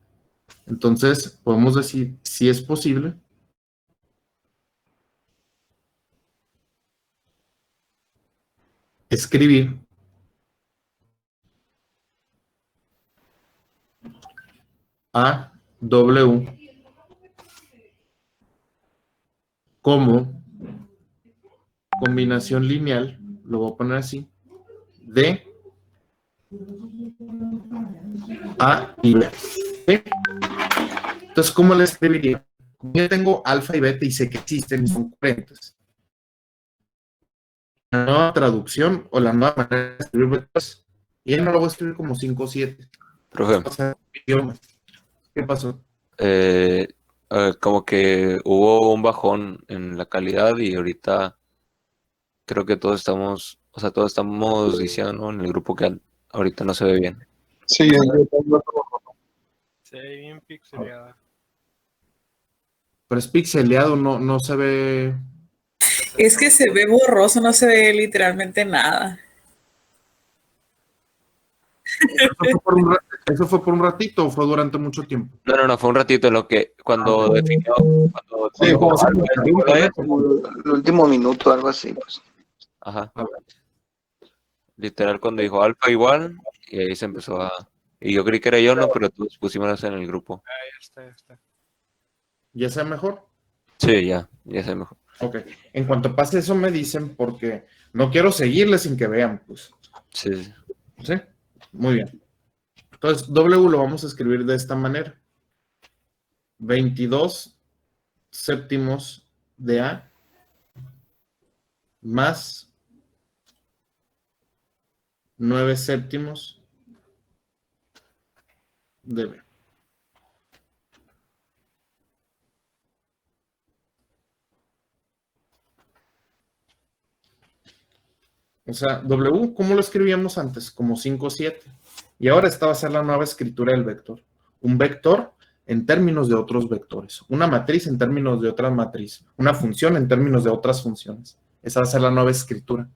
Entonces, podemos decir si es posible escribir a W como combinación lineal, lo voy a poner así, de A y B. ¿Sí? Entonces, ¿cómo le escribiría? Yo tengo alfa y beta y sé que existen y son coherentes. La nueva traducción o la nueva manera de escribir vectores, y ya no lo voy a escribir como 5 o 7. Profe, O sea, idiomas. ¿Qué pasó? como que hubo un bajón en la calidad y ahorita creo que todos estamos, o sea, todos estamos diciendo, ¿no?, en el grupo que ahorita no se ve bien. Sí, yo tengo Se ve bien pixeleada. Pero es pixeleado, no se ve. Es que se ve borroso, no se ve literalmente nada. ¿Eso fue por un ratito o fue durante mucho tiempo? No, fue un ratito en lo que cuando definió, cuando Sí, dijo como algo, esto, esto, como el último minuto, algo así, pues. ajá, literal cuando dijo alfa igual, y ahí se empezó a, y yo creí que era yo, no, pero todos pusimos en el grupo. Ah, ya está, ya está. ¿Ya sea mejor? Sí, ya sé mejor. Ok. En cuanto pase eso me dicen porque no quiero seguirle sin que vean, pues. Sí. ¿Sí? Muy bien. Entonces, W lo vamos a escribir de esta manera. 22 séptimos de A más 9 séptimos de B. O sea, W, ¿cómo lo escribíamos antes? Como 5 o 7. Y ahora esta va a ser la nueva escritura del vector. Un vector en términos de otros vectores. Una matriz en términos de otra matriz. Una función en términos de otras funciones. Esa va a ser la nueva escritura.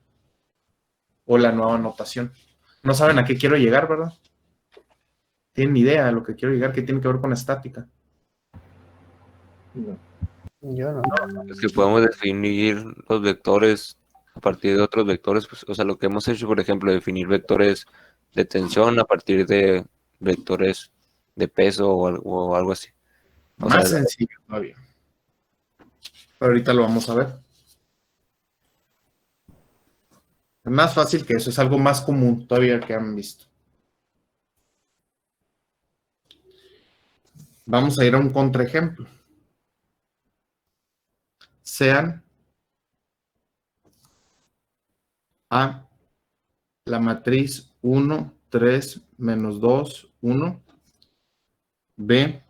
O la nueva notación. No saben a qué quiero llegar, ¿verdad? Tienen idea de lo que quiero llegar, que tiene que ver con estática. Yo no. Es que podemos definir los vectores a partir de otros vectores, pues, o sea, lo que hemos hecho, por ejemplo, definir vectores de tensión a partir de vectores de peso o algo así. O Más sea, sencillo todavía. Pero ahorita lo vamos a ver. Es más fácil que eso, es algo más común todavía que han visto. Vamos a ir a un contraejemplo. Sean A la matriz 1, 3, menos 2, 1. B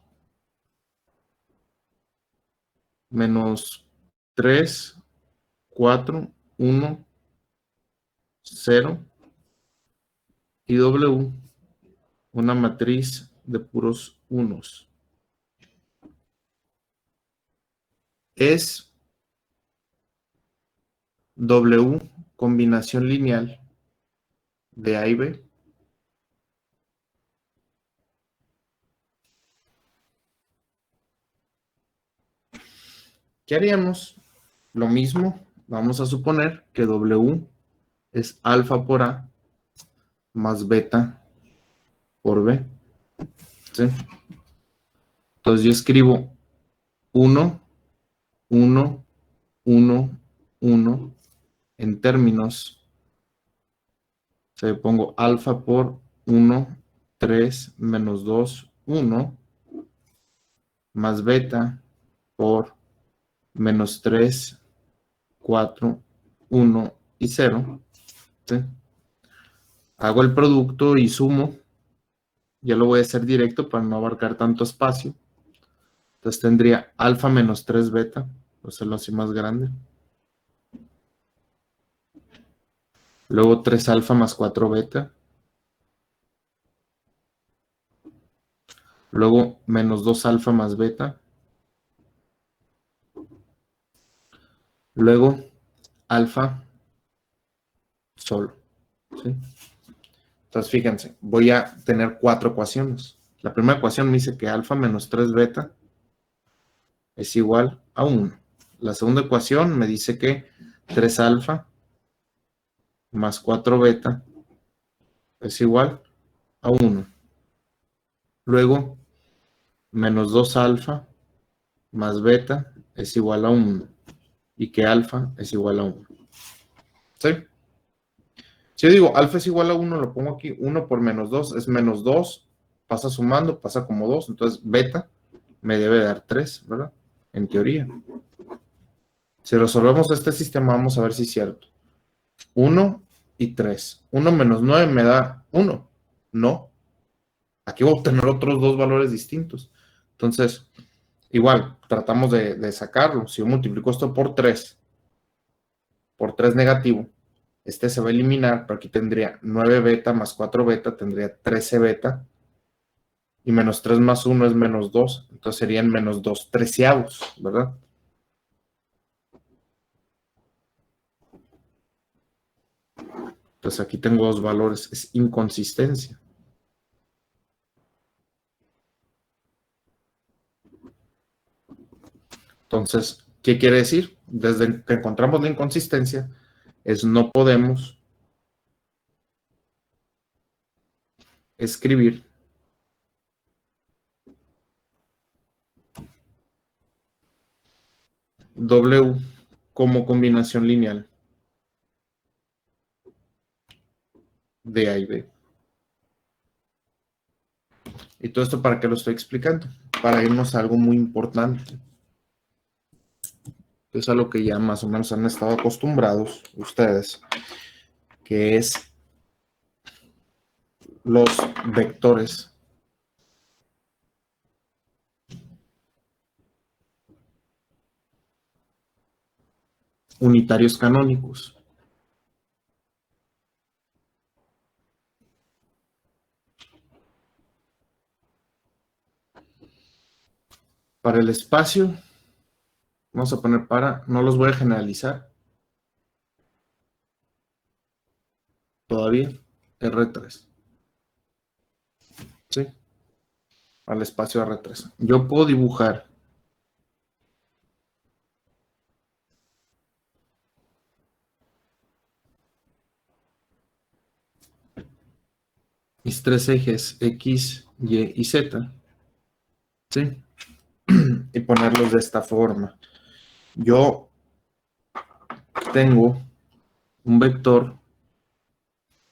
menos 3, 4, 1, 0. Y W, una matriz de puros unos. Es W combinación lineal de A y B. ¿Qué haríamos? Lo mismo, vamos a suponer que W es alfa por A más beta por B. ¿Sí? Entonces yo escribo 1, 1, 1, 1 en términos. O sea, pongo alfa por 1, 3, menos 2, 1, más beta por menos 3, 4, 1 y 0. ¿sí? Hago el producto y sumo. Ya lo voy a hacer directo para no abarcar tanto espacio. Entonces tendría alfa menos 3 beta, por hacerlo así más grande. Luego 3 alfa más 4 beta. Luego menos 2 alfa más beta. Luego alfa solo. ¿Sí? Entonces fíjense, voy a tener 4 ecuaciones. La primera ecuación me dice que alfa menos 3 beta es igual a 1. La segunda ecuación me dice que 3 alfa más 4 beta es igual a 1. Luego, menos 2 alfa más beta es igual a 1. Y que alfa es igual a 1. ¿Sí? Si yo digo alfa es igual a 1, lo pongo aquí. 1 por menos 2 es menos 2. Pasa sumando, pasa como 2. Entonces, beta me debe dar 3, ¿verdad? En teoría. Si resolvemos este sistema, vamos a ver si es cierto. 1 y 3. 1 menos 9 me da 1. No. Aquí voy a obtener otros dos valores distintos. Entonces, igual, tratamos de sacarlo. Si yo multiplico esto por 3 negativo, este se va a eliminar, pero aquí tendría 9 beta más 4 beta, tendría 13 beta. Y menos 3 más 1 es menos 2. Entonces serían menos 2 treceavos, ¿verdad? Entonces aquí tengo dos valores. Es inconsistencia. Entonces, ¿qué quiere decir? Desde que encontramos la inconsistencia, es no podemos escribir W como combinación lineal de A y B. ¿Y todo esto para qué lo estoy explicando? Para irnos a algo muy importante. Es a lo que ya más o menos han estado acostumbrados ustedes, que es los vectores unitarios canónicos. Para el espacio, vamos a poner para, no los voy a generalizar todavía, R3. ¿Sí? Al espacio R3. Yo puedo dibujar mis tres ejes X, Y y Z. ¿Sí? Y ponerlos de esta forma. Yo tengo un vector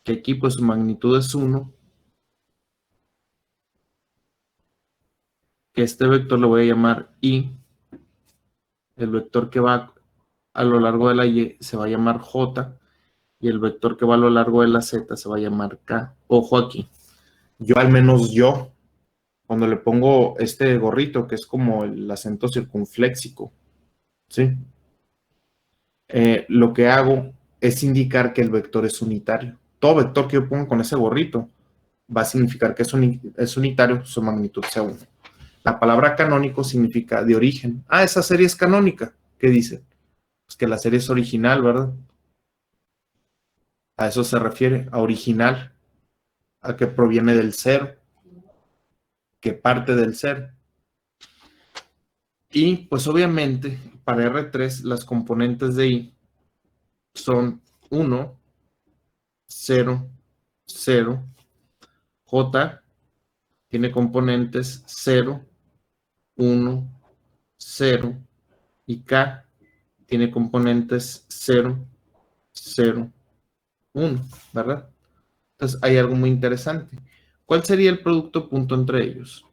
que aquí pues su magnitud es 1, que este vector lo voy a llamar Y, el vector que va a lo largo de la Y se va a llamar J, y el vector que va a lo largo de la Z se va a llamar K. Ojo aquí, yo al menos yo, cuando le pongo este gorrito, que es como el acento circunfléxico, ¿sí? Lo que hago es indicar que el vector es unitario. Todo vector que yo ponga con ese gorrito va a significar que es unitario, su magnitud sea 1. La palabra canónico significa de origen. Ah, esa serie es canónica. ¿Qué dice? Pues que la serie es original, ¿verdad? A eso se refiere, a original, a que proviene del cero, que parte del cero. Y pues obviamente para R3 las componentes de Y son 1, 0, 0. J tiene componentes 0, 1, 0. Y K tiene componentes 0, 0, 1, ¿verdad? Entonces hay algo muy interesante. ¿Cuál sería el producto punto entre ellos?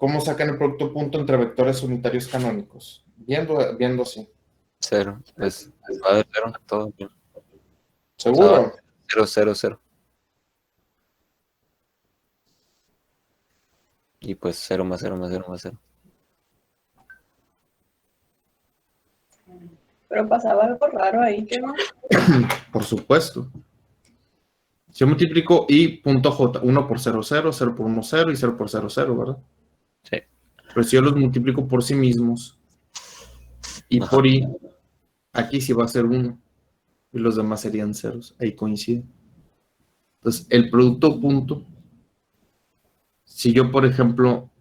¿cómo sacan el producto punto entre vectores unitarios canónicos? Viendo así. 0. Va de 0 todo bien. ¿Seguro? 0, 0, 0. Y pues 0 más 0 más 0 más 0. Pero pasaba algo raro ahí, que no. Por supuesto. Si yo multiplico i punto j, 1 por 0, 0, 0 por 1, 0 y 0 por 0, 0, ¿verdad? Sí. Pero si yo los multiplico por sí mismos, y Ajá. por i, aquí sí va a ser 1, y los demás serían ceros. Ahí coinciden. Entonces, el producto punto, si yo, por ejemplo,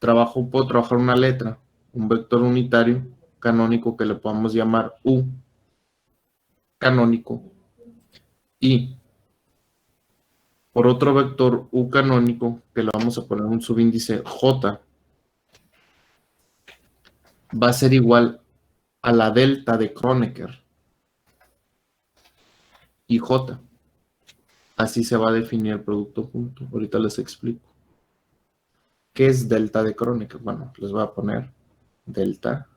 puedo trabajar una letra, un vector unitario canónico que le podamos llamar u canónico, y por otro vector u canónico, que le vamos a poner un subíndice j, va a ser igual a la delta de Kronecker y j. Así se va a definir el producto punto. Ahorita les explico. ¿Qué es delta de Kronecker? Bueno, les voy a poner delta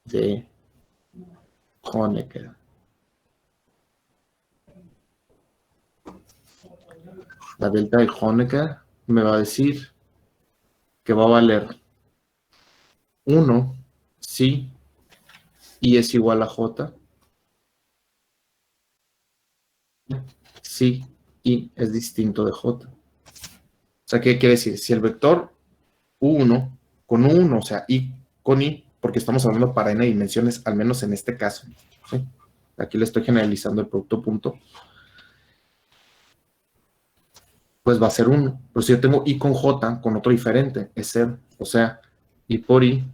de Kronecker. La delta de Kronecker me va a decir que va a valer 1 si i es igual a j, si i es distinto de j. O sea, ¿qué quiere decir? Si el vector u1 con u1, o sea, i con i, porque estamos hablando para n dimensiones, al menos en este caso, ¿sí? Aquí le estoy generalizando el producto punto, pues va a ser 1. Pero si yo tengo i con j, con otro diferente, es 0. O sea, i por i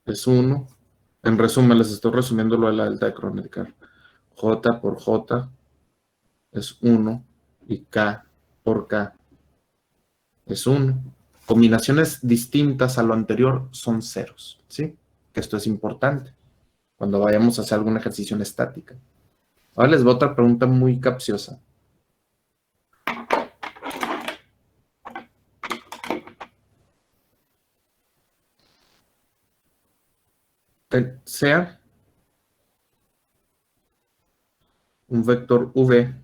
es 1. En resumen, les estoy resumiendo lo de la delta de Kronecker. J por j es 1 y k por k es 1. Combinaciones distintas a lo anterior son ceros, ¿sí? Que esto es importante cuando vayamos a hacer algún ejercicio en estática. Ahora les voy a otra pregunta muy capciosa. Sea un vector v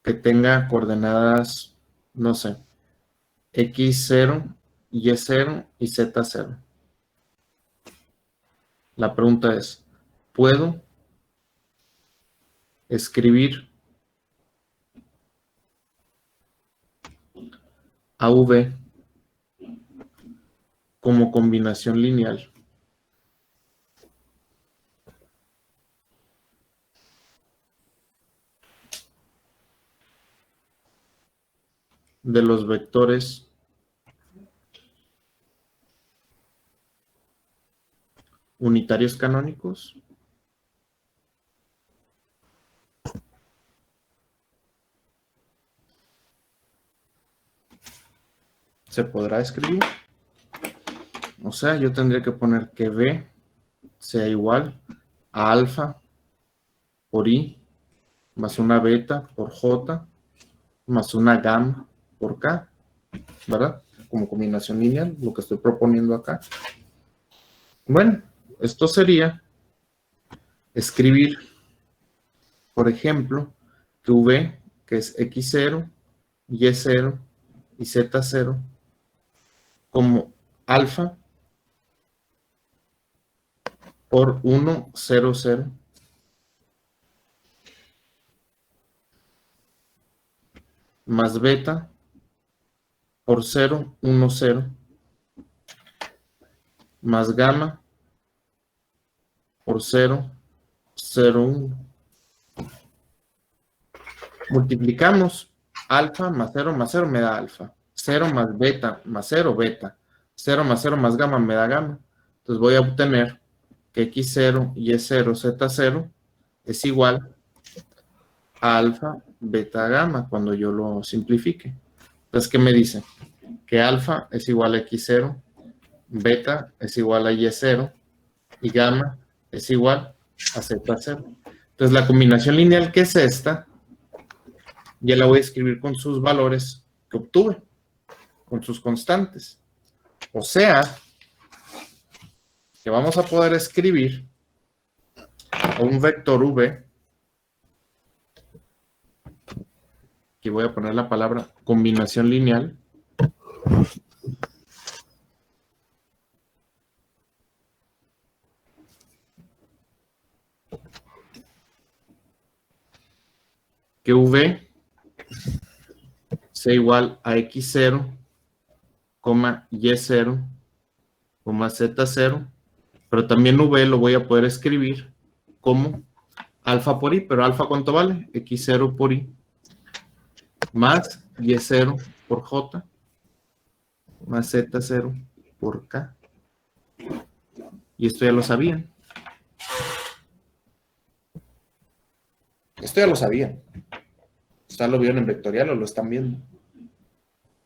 que tenga coordenadas, no sé, x0, y0 y z0. La pregunta es, ¿puedo escribir a v como combinación lineal de los vectores unitarios canónicos? ¿Se podrá escribir? O sea, yo tendría que poner que v sea igual a alfa por i más una beta por j más una gamma por k, ¿verdad? Como combinación lineal, lo que estoy proponiendo acá. Bueno, esto sería escribir, por ejemplo, que v, que es x0, y0 y z0, como alfa por 1, 0, 0, más beta por 0, 1, 0, más gamma por 0, 0, 1. Multiplicamos alfa más 0 me da alfa. 0 más beta más 0, beta. 0 más 0 más gamma me da gamma. Entonces voy a obtener que x0, y0, z0 es igual a alfa, beta, gamma cuando yo lo simplifique. Entonces, ¿qué me dice? Que alfa es igual a x0, beta es igual a y0 y gamma es igual a z0. Entonces, la combinación lineal que es esta, ya la voy a escribir con sus valores que obtuve con sus constantes. O sea, que vamos a poder escribir un vector v, aquí voy a poner la palabra combinación lineal, que v sea igual a x0, y0, z0, pero también v lo voy a poder escribir como alfa por i, pero alfa ¿cuánto vale? x0 por i, más y0 por j, más z0 por k. Y esto ya lo sabían. Esto ya lo sabían. ¿Ustedes lo vieron en vectorial o lo están viendo?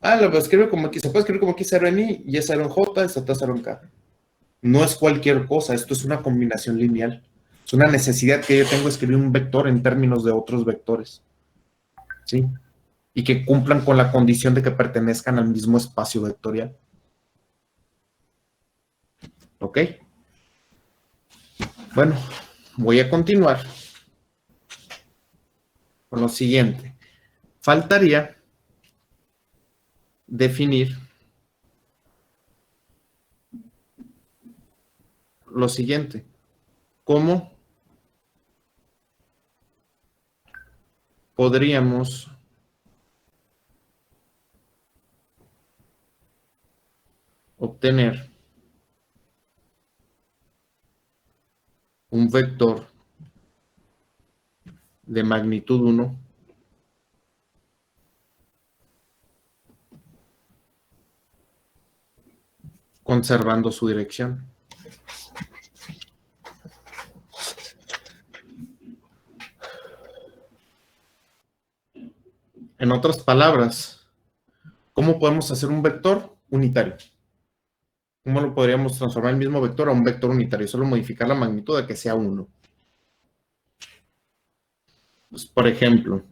Lo escribe como x, se puede escribir como x0 en i, y0 en j, z0 en k. No es cualquier cosa, esto es una combinación lineal. Es una necesidad que yo tengo de escribir un vector en términos de otros vectores. ¿Sí? Y que cumplan con la condición de que pertenezcan al mismo espacio vectorial. ¿Ok? Bueno, voy a continuar con lo siguiente. Faltaría definir lo siguiente. ¿Cómo podríamos obtener un vector de magnitud 1 conservando su dirección? En otras palabras, ¿cómo podemos hacer un vector unitario? ¿Cómo lo podríamos transformar el mismo vector a un vector unitario? Solo modificar la magnitud de que sea 1. Pues, por ejemplo,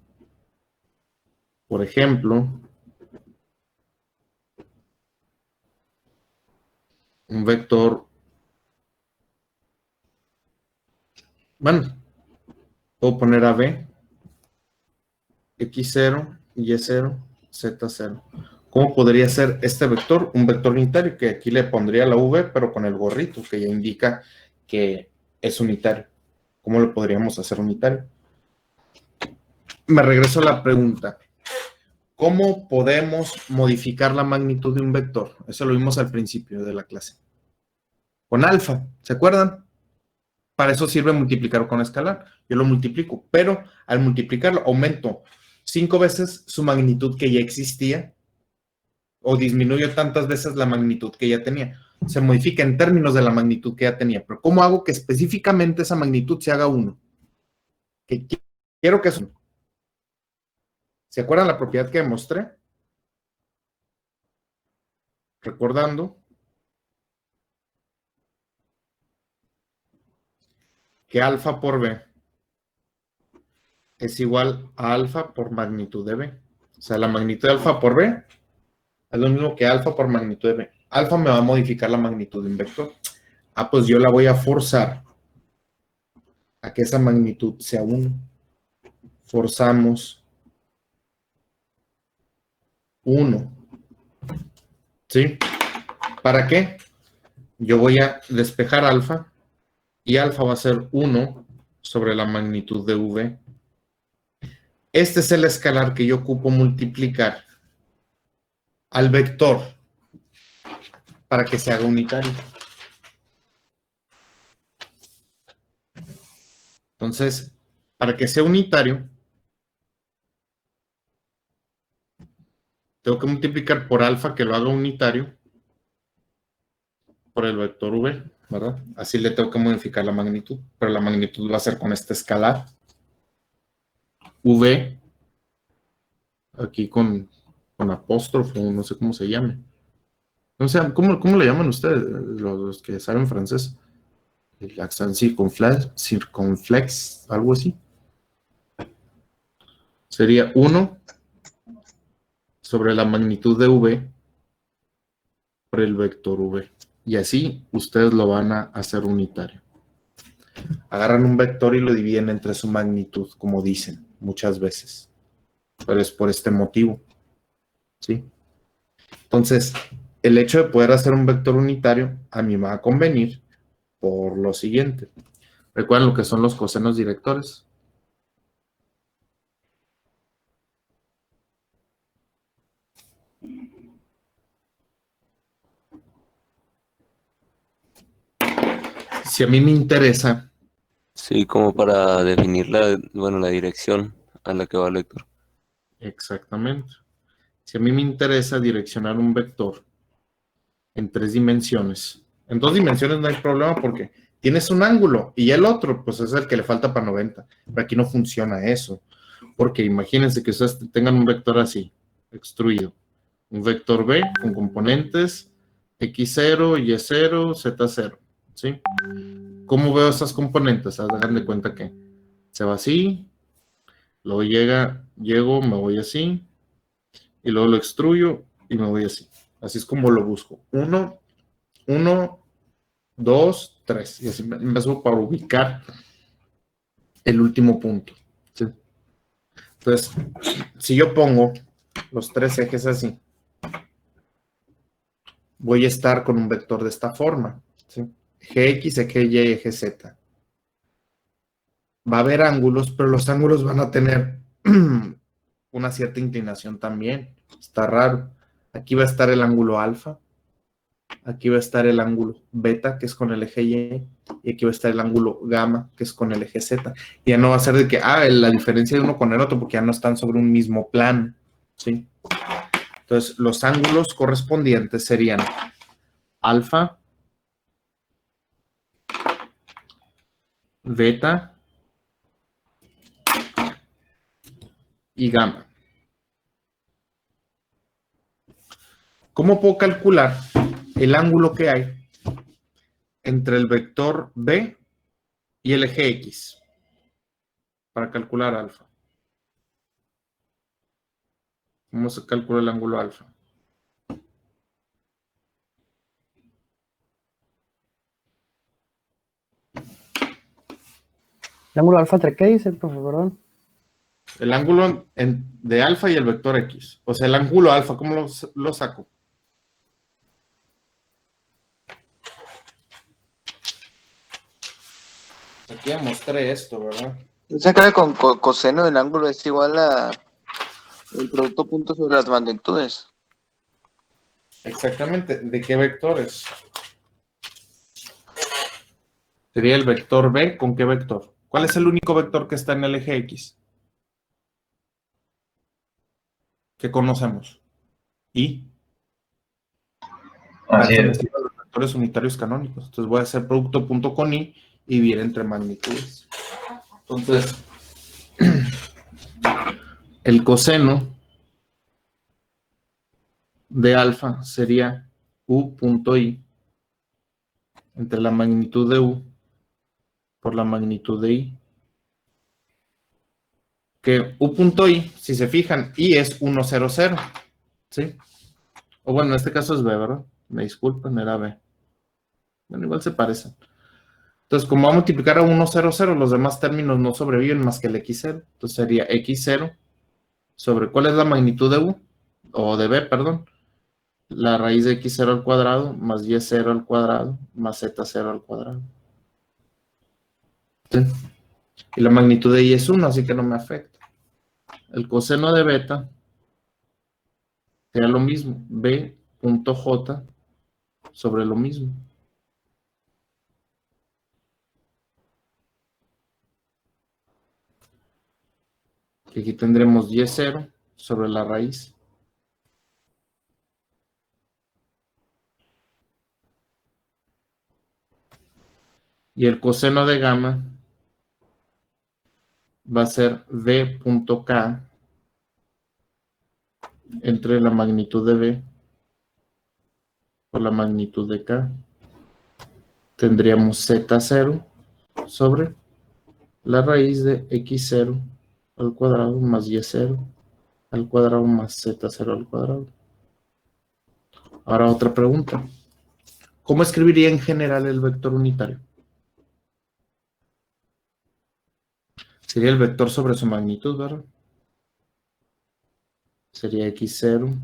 un vector, bueno, puedo poner AB, X0, Y0, Z0. ¿Cómo podría ser este vector? Un vector unitario, que aquí le pondría la V, pero con el gorrito, que ya indica que es unitario. ¿Cómo lo podríamos hacer unitario? Me regreso a la pregunta. ¿Cómo podemos modificar la magnitud de un vector? Eso lo vimos al principio de la clase. Con alfa, ¿se acuerdan? Para eso sirve multiplicar con escalar. Yo lo multiplico, pero al multiplicarlo aumento 5 veces su magnitud que ya existía o disminuyo tantas veces la magnitud que ya tenía. Se modifica en términos de la magnitud que ya tenía. Pero ¿cómo hago que específicamente esa magnitud se haga 1? Que quiero que es 1. ¿Se acuerdan la propiedad que demostré? Recordando que alfa por b es igual a alfa por magnitud de b. O sea, la magnitud de alfa por b es lo mismo que alfa por magnitud de b. Alfa me va a modificar la magnitud de un vector. Pues yo la voy a forzar a que esa magnitud sea 1. Forzamos 1. ¿Sí? ¿Para qué? Yo voy a despejar alfa y alfa va a ser 1 sobre la magnitud de v. Este es el escalar que yo ocupo multiplicar al vector para que se haga unitario. Entonces, para que sea unitario, tengo que multiplicar por alfa que lo haga unitario por el vector v, ¿verdad? Así le tengo que modificar la magnitud, pero la magnitud va a ser con este escalar. V, aquí con apóstrofo, no sé cómo se llame. No sé, ¿cómo le llaman ustedes, los que saben francés? El accent circunflex, algo así. Sería 1 sobre la magnitud de v por el vector v. Y así ustedes lo van a hacer unitario. Agarran un vector y lo dividen entre su magnitud, como dicen muchas veces. Pero es por este motivo. ¿Sí? Entonces, el hecho de poder hacer un vector unitario a mí me va a convenir por lo siguiente. ¿Recuerdan lo que son los cosenos directores? Si a mí me interesa, Sí, como para definir la dirección a la que va el vector. exactamente. Si a mí me interesa direccionar un vector en 3 dimensiones, en 2 dimensiones no hay problema porque tienes un ángulo y el otro, pues es el que le falta para 90. Pero aquí no funciona eso. Porque imagínense que ustedes tengan un vector así, extruido. Un vector B con componentes X0, Y0, Z0. ¿Sí? ¿Cómo veo esas componentes? Hagan de cuenta que se va así, luego llego, me voy así, y luego lo extruyo y me voy así. Así es como lo busco. 1, 2, 3. Y así me empiezo para ubicar el último punto. ¿Sí? Entonces, si yo pongo los 3 ejes así, voy a estar con un vector de esta forma. ¿Sí? Gx, eje y, eje z. Va a haber ángulos, pero los ángulos van a tener una cierta inclinación también. Está raro. Aquí va a estar el ángulo alfa. Aquí va a estar el ángulo beta, que es con el eje Y. Y aquí va a estar el ángulo gamma, que es con el eje Z. Y ya no va a ser de que, la diferencia de uno con el otro, porque ya no están sobre un mismo plano. ¿Sí? Entonces, los ángulos correspondientes serían alfa, beta y gamma. ¿Cómo puedo calcular el ángulo que hay entre el vector B y el eje X para calcular alfa? ¿Cómo se calcula el ángulo alfa? ¿El ángulo alfa entre qué dice el profe, perdón? El ángulo de alfa y el vector X. O sea, el ángulo alfa, ¿cómo lo saco? Aquí ya mostré esto, ¿verdad? Esa cara con coseno del ángulo es igual a el producto punto sobre las magnitudes. Exactamente. ¿De qué vectores? Sería el vector B, ¿con qué vector? ¿Cuál es el único vector que está en el eje X? Que conocemos. ¿Y? Así Alfa me es. sirve a los vectores unitarios canónicos. Entonces voy a hacer producto punto con I y dividir entre magnitudes. Entonces, el coseno de alfa sería U punto I entre la magnitud de U por la magnitud de I. Que U punto I, si se fijan, I es 1, 0, 0. ¿Sí? O bueno, en este caso es B, ¿verdad? Me disculpen, era B. Bueno, igual se parecen. Entonces, como va a multiplicar a 1, 0, 0, los demás términos no sobreviven más que el X0. Entonces sería X0 sobre, ¿cuál es la magnitud de U? O de B, perdón. La raíz de X0 al cuadrado más Y0 al cuadrado más Z0 al cuadrado. ¿Sí? Y la magnitud de Y es 1, así que no me afecta. El coseno de beta sería lo mismo, B.J sobre lo mismo. Que aquí tendremos Y0 sobre la raíz. Y el coseno de gamma va a ser V.K entre la magnitud de B por la magnitud de K. Tendríamos Z0 sobre la raíz de X0 al cuadrado más Y0 al cuadrado más z0 al cuadrado. Ahora otra pregunta. ¿Cómo escribiría en general el vector unitario? Sería el vector sobre su magnitud, ¿verdad? Sería x0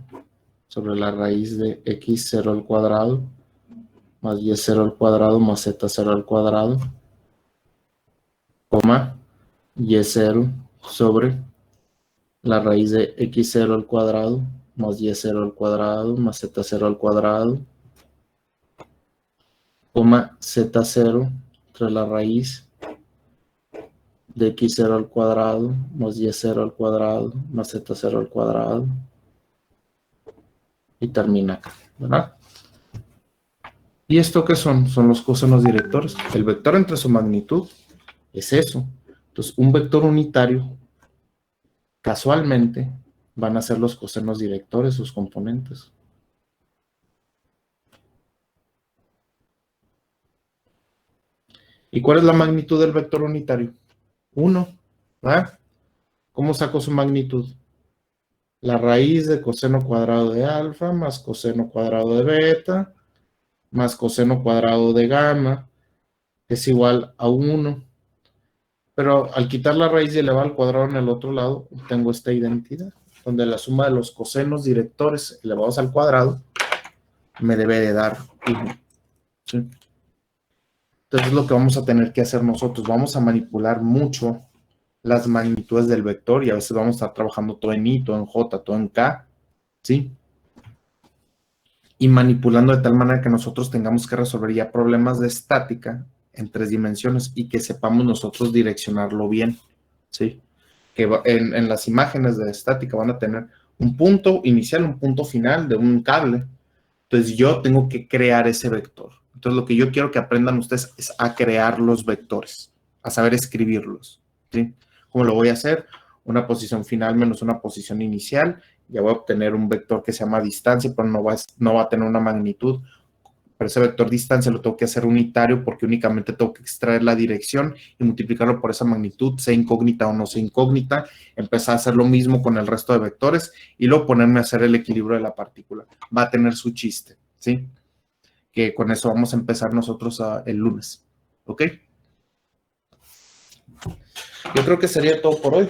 sobre la raíz de x0 al cuadrado más y0 al cuadrado más z0 al cuadrado, coma, y0 sobre la raíz de x0 al cuadrado más y0 al cuadrado más z0 al cuadrado, coma, z0 entre la raíz de x0 al cuadrado más y0 al cuadrado más z0 al cuadrado, y termina acá, ¿verdad? ¿Y esto qué son? Son los cosenos directores. El vector entre su magnitud es eso. Entonces, un vector unitario, casualmente, van a ser los cosenos directores, sus componentes. ¿Y cuál es la magnitud del vector unitario? 1, ¿verdad? ¿Cómo saco su magnitud? La raíz de coseno cuadrado de alfa más coseno cuadrado de beta más coseno cuadrado de gamma es igual a 1. Pero al quitar la raíz y elevar al cuadrado en el otro lado, tengo esta identidad, donde la suma de los cosenos directores elevados al cuadrado me debe de dar 1. ¿Sí? Entonces es lo que vamos a tener que hacer nosotros. Vamos a manipular mucho las magnitudes del vector y a veces vamos a estar trabajando todo en I, todo en J, todo en K, ¿sí? Y manipulando de tal manera que nosotros tengamos que resolver ya problemas de estática en 3 dimensiones y que sepamos nosotros direccionarlo bien, ¿sí? Que en las imágenes de estática van a tener un punto inicial, un punto final de un cable. Entonces yo tengo que crear ese vector. Entonces lo que yo quiero que aprendan ustedes es a crear los vectores, a saber escribirlos, ¿sí? ¿Cómo lo voy a hacer? Una posición final menos una posición inicial. Ya voy a obtener un vector que se llama distancia, pero no va a tener una magnitud. Pero ese vector distancia lo tengo que hacer unitario porque únicamente tengo que extraer la dirección y multiplicarlo por esa magnitud, sea incógnita o no sea incógnita. Empezar a hacer lo mismo con el resto de vectores y luego ponerme a hacer el equilibrio de la partícula. Va a tener su chiste, ¿sí? Que con eso vamos a empezar nosotros el lunes, ¿ok? Yo creo que sería todo por hoy.